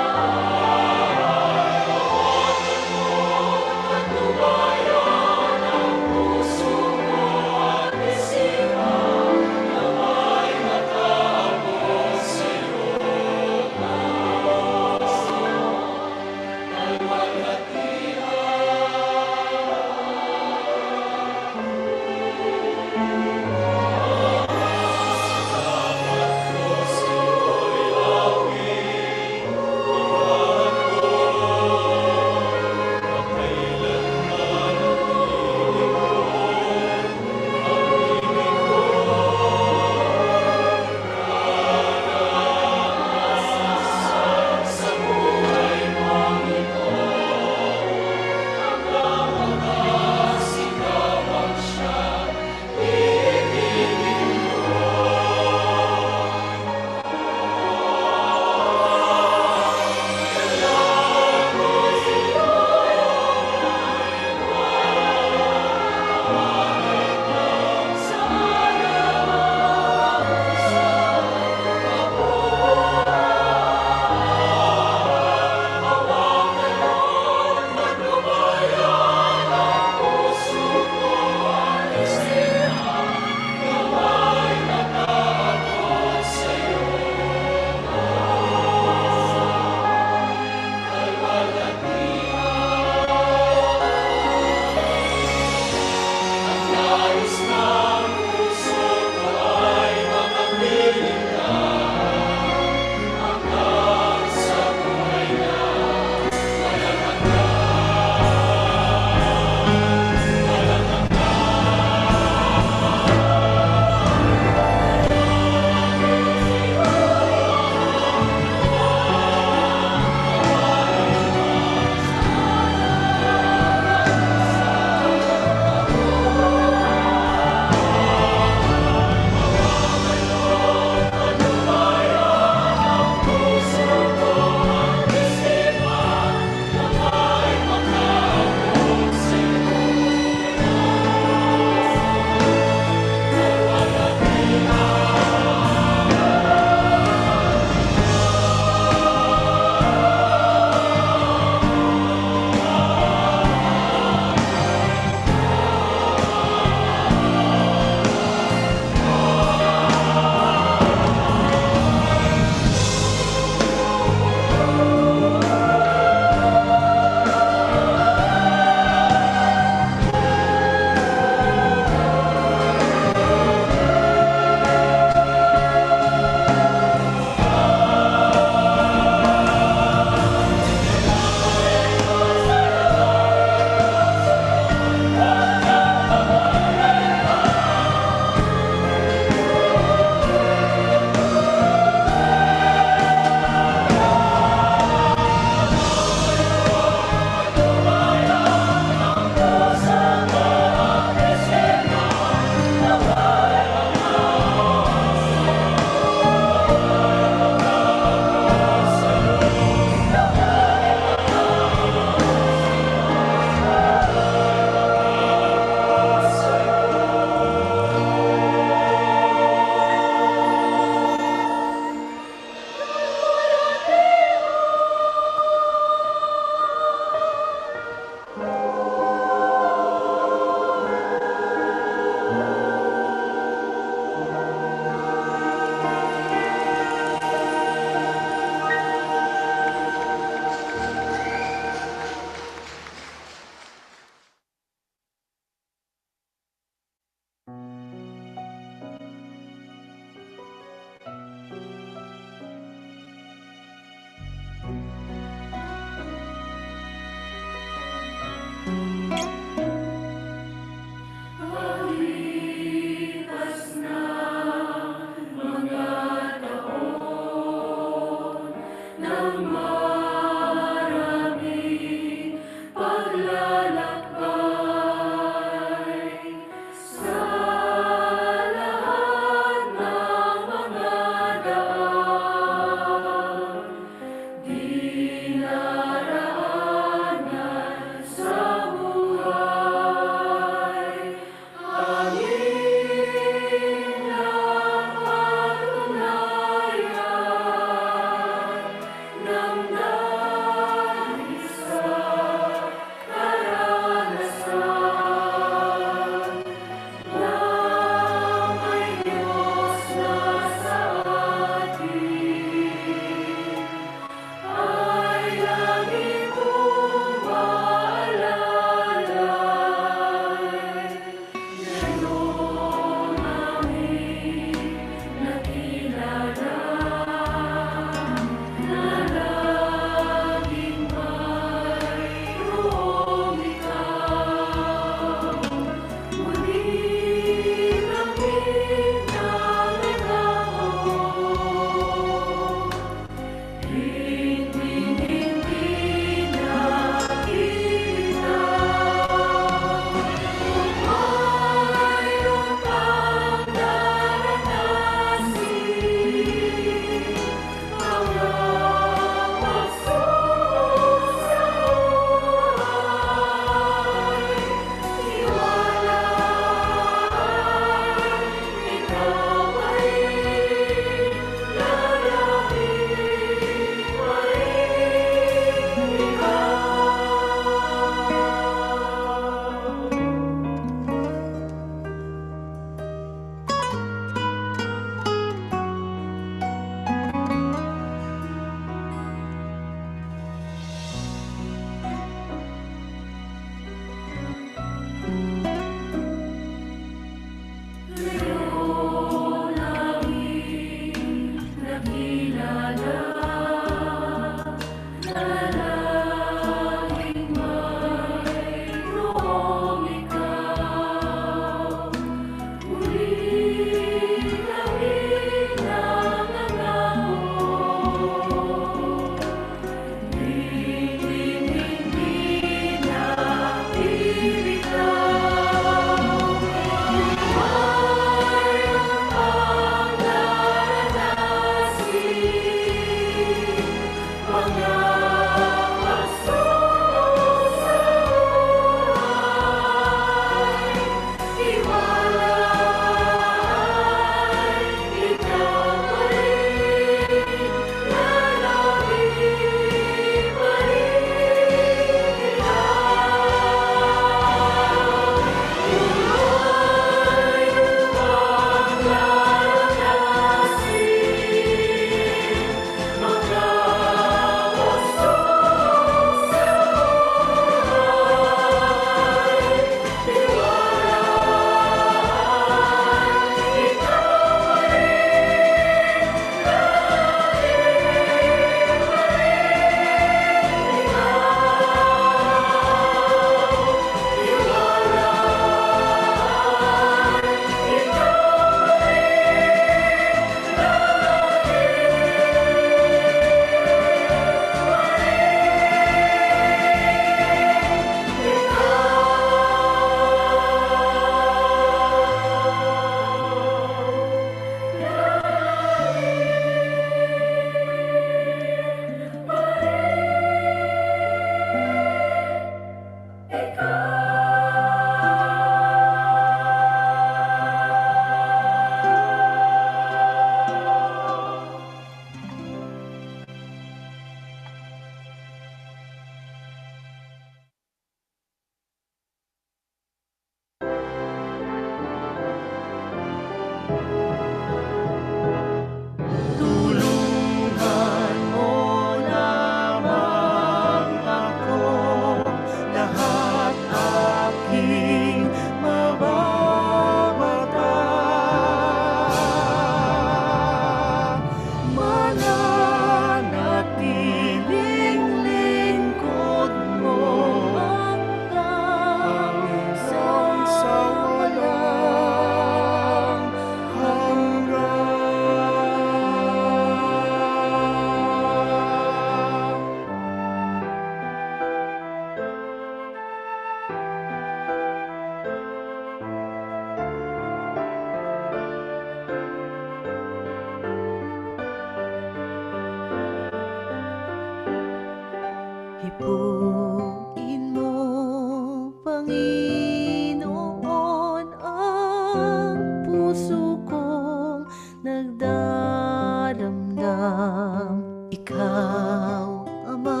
Speaker 21: puso kong nagdadamdam. Ikaw, Ama,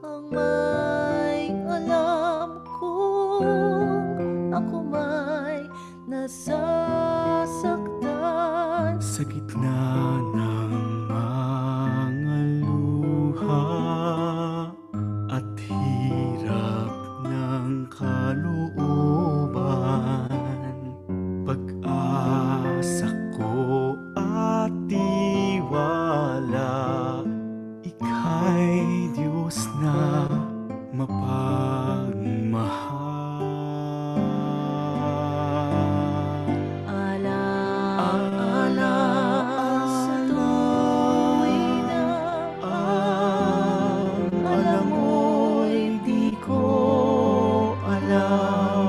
Speaker 21: ang may alam kung ako may nasasaktan.
Speaker 1: Sa gitna ng mga luha at hirap ng kalooban, pag-asa ko at tiwala, ika'y Diyos na mapagmahal.
Speaker 21: Alaala sa tuwing na alam mo'y di ko alam.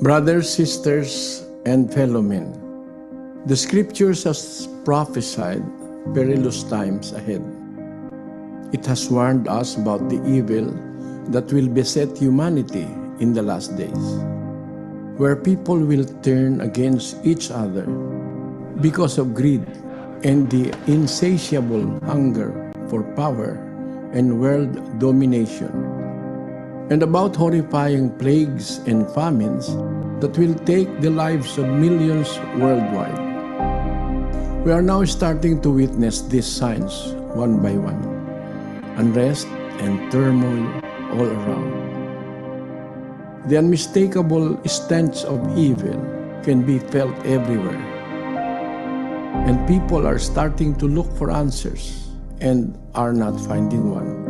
Speaker 5: Brothers, sisters, and fellow men, the scriptures has prophesied perilous times ahead. It has warned us about the evil that will beset humanity in the last days, where people will turn against each other because of greed and the insatiable hunger for power and world domination, and about horrifying plagues and famines that will take the lives of millions worldwide. We are now starting to witness these signs one by one. Unrest and turmoil all around. The unmistakable stench of evil can be felt everywhere. And people are starting to look for answers and are not finding one.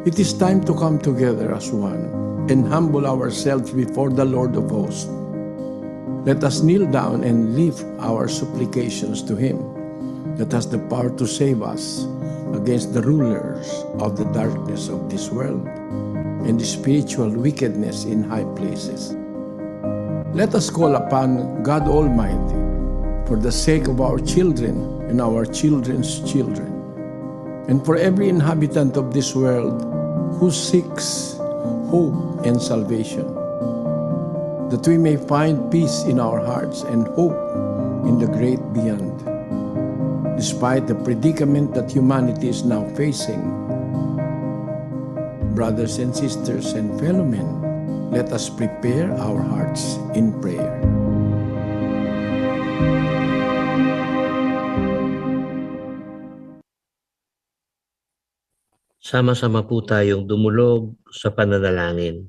Speaker 5: It is time to come together as one and humble ourselves before the Lord of hosts. Let us kneel down and lift our supplications to Him that has the power to save us against the rulers of the darkness of this world and the spiritual wickedness in high places. Let us call upon God Almighty for the sake of our children and our children's children, and for every inhabitant of this world who seeks hope and salvation, that we may find peace in our hearts and hope in the great beyond. Despite the predicament that humanity is now facing, brothers and sisters and fellow men, let us prepare our hearts in prayer.
Speaker 22: Sama-sama po tayong dumulog sa pananalangin.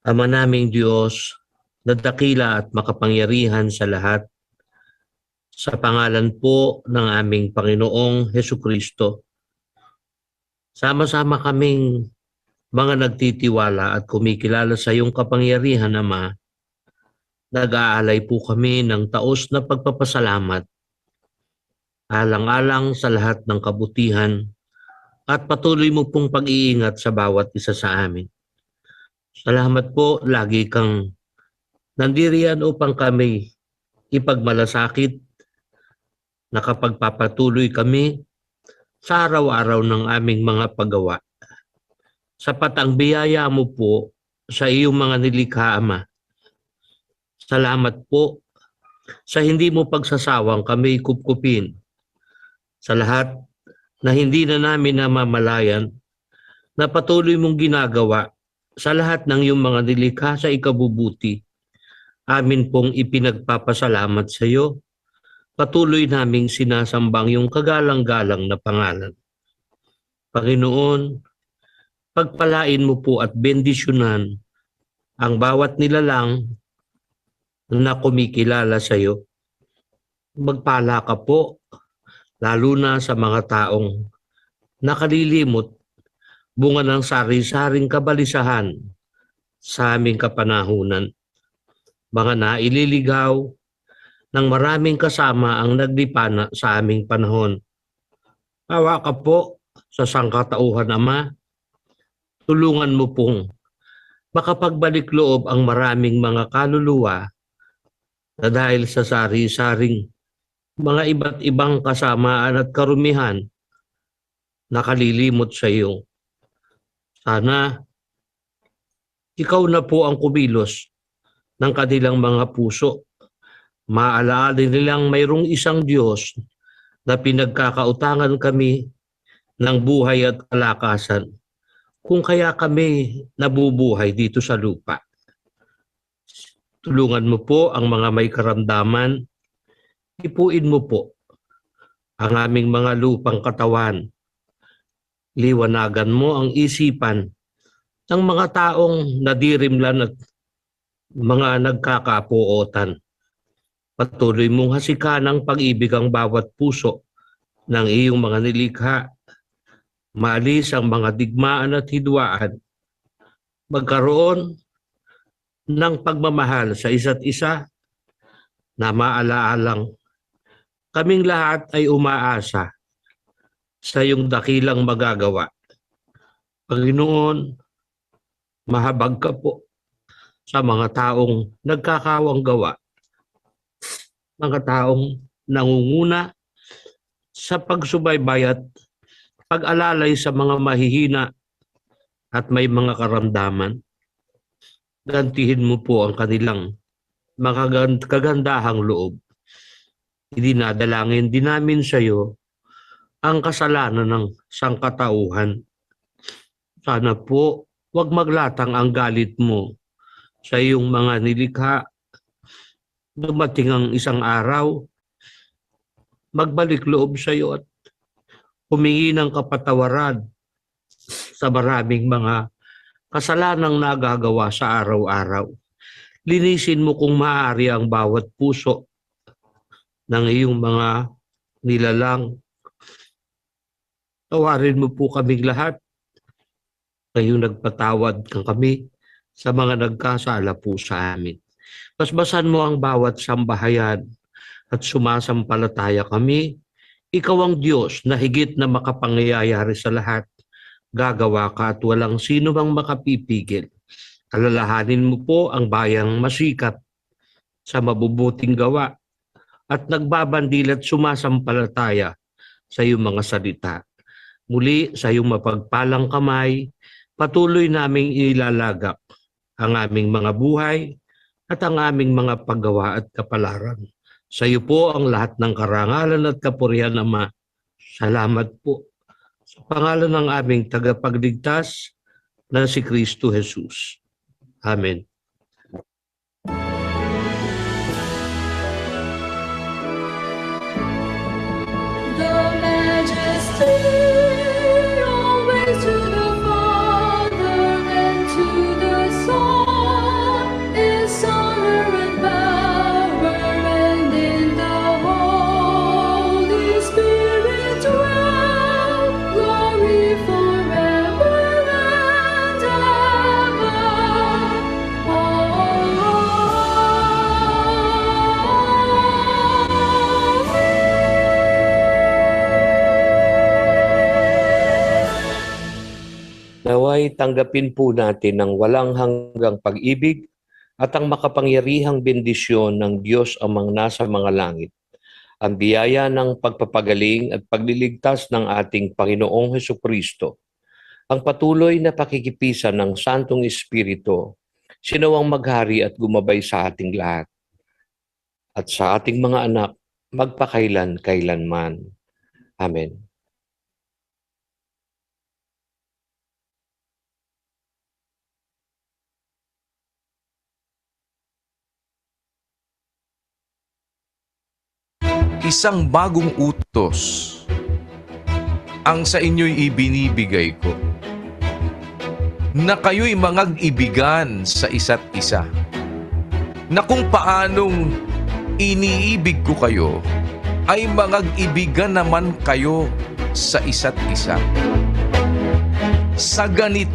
Speaker 22: Ama naming Diyos, na dakila at makapangyarihan sa lahat, sa pangalan po ng aming Panginoong Hesukristo, sama-sama kaming mga nagtitiwala at kumikilala sa iyong kapangyarihan, Ama. Nag-aalay po kami ng taos na pagpapasalamat, alang-alang sa lahat ng kabutihan at patuloy mo pong pag-iingat sa bawat isa sa amin. Salamat po, lagi kang nandiriyan upang kami ipagmalasakit, nakapagpapatuloy kami sa araw-araw ng aming mga paggawa. Sapat ang biyaya mo po sa iyong mga nilikha, Ama. Salamat po sa hindi mo pagsasawang kami kupkupin sa lahat na hindi na namin namamalayan na patuloy mong ginagawa sa lahat ng iyong mga nilikha sa ikabubuti. Amin pong ipinagpapasalamat sa iyo. Patuloy naming sinasambang yung kagalang-galang na pangalan. Panginoon, pagpalain mo po at bendisyonan ang bawat nilalang na kumikilala sa iyo. Magpala ka po, lalo na sa mga taong nakalilimot bunga ng sari-saring kabalisahan sa aming kapanahunan. Mga naililigaw ng maraming kasama ang naglipana sa aming panahon. Awa ka po sa sangkatauhan, Ama. Tulungan mo pong makapagbalik loob ang maraming mga kaluluwa na dahil sa sari-saring mga iba't ibang kasamaan at karumihan nakalilimot sa iyo. Sana ikaw na po ang kumilos ng kanilang mga puso. Maalaala nilang mayroong isang Diyos na pinagkakautangan kami ng buhay at kalakasan kung kaya kami nabubuhay dito sa lupa. Tulungan mo po ang mga may karamdaman. Ipuin mo po ang aming mga lupang katawan. Liwanagan mo ang isipan ng mga taong nadirimlan at mga nagkakapuotan. Patuloy mong hasikan ang pag-ibig ang bawat puso ng iyong mga nilikha. Maalis ang mga digmaan at hidwaan. Magkaroon ng pagmamahal sa isa't isa na maalaalang kaming lahat ay umaasa sa iyong dakilang magagawa. Panginoon, mahabag ka po sa mga taong nagkakawang gawa, mga taong nangunguna sa pagsubaybay at pag-alalay sa mga mahihina at may mga karamdaman. Gantihin mo po ang kanilang mga kagandahang loob. Idinadalangin din namin sa iyo ang kasalanan ng sangkatauhan. Sana po huwag maglatang ang galit mo sa iyong mga nilikha. Dumating ang isang araw, magbalik loob sa iyo at humingi ng kapatawaran sa maraming mga kasalanang nagagawa sa araw-araw. Linisin mo kung maaari ang bawat puso ng iyong mga nilalang. Tawarin mo po kaming lahat. Ngayong nagpatawad kang kami sa mga nagkasala po sa amin. Basbasan mo ang bawat sambahayan at sumasampalataya kami. Ikaw ang Diyos na higit na makapangyayari sa lahat. Gagawa ka at walang sino mang makapipigil. Alalahanin mo po ang bayang masikap sa mabubuting gawa at nagbabandil at sumasampalataya sa iyong mga salita. Muli sa iyong mapagpalang kamay, patuloy naming ilalagak ang aming mga buhay at ang aming mga paggawa at kapalaran. Sa iyo po ang lahat ng karangalan at kapurihan, Ama. Salamat po sa pangalan ng aming tagapagligtas na si Kristo Jesus. Amen.
Speaker 21: The majesty always to the Father and to the Son is honor and power, and in the Holy Spirit dwell glory forever and ever.
Speaker 22: Naway tanggapin po natin ang walang hanggang pag-ibig at ang makapangyarihang bendisyon ng Diyos amang nasa mga langit. Ang biyaya ng pagpapagaling at pagliligtas ng ating Panginoong Hesukristo ang patuloy na pakikipisan ng Santong Espiritu, sinawang maghari at gumabay sa ating lahat at sa ating mga anak magpakailan-kailanman. Amen.
Speaker 3: Isang bagong utos ang sa inyo'y ibinibigay ko, na kayo'y mangag-ibigan sa isa't isa, na kung paanong iniibig ko kayo, ay mangag-ibigan naman kayo sa isa't isa. Sa ganito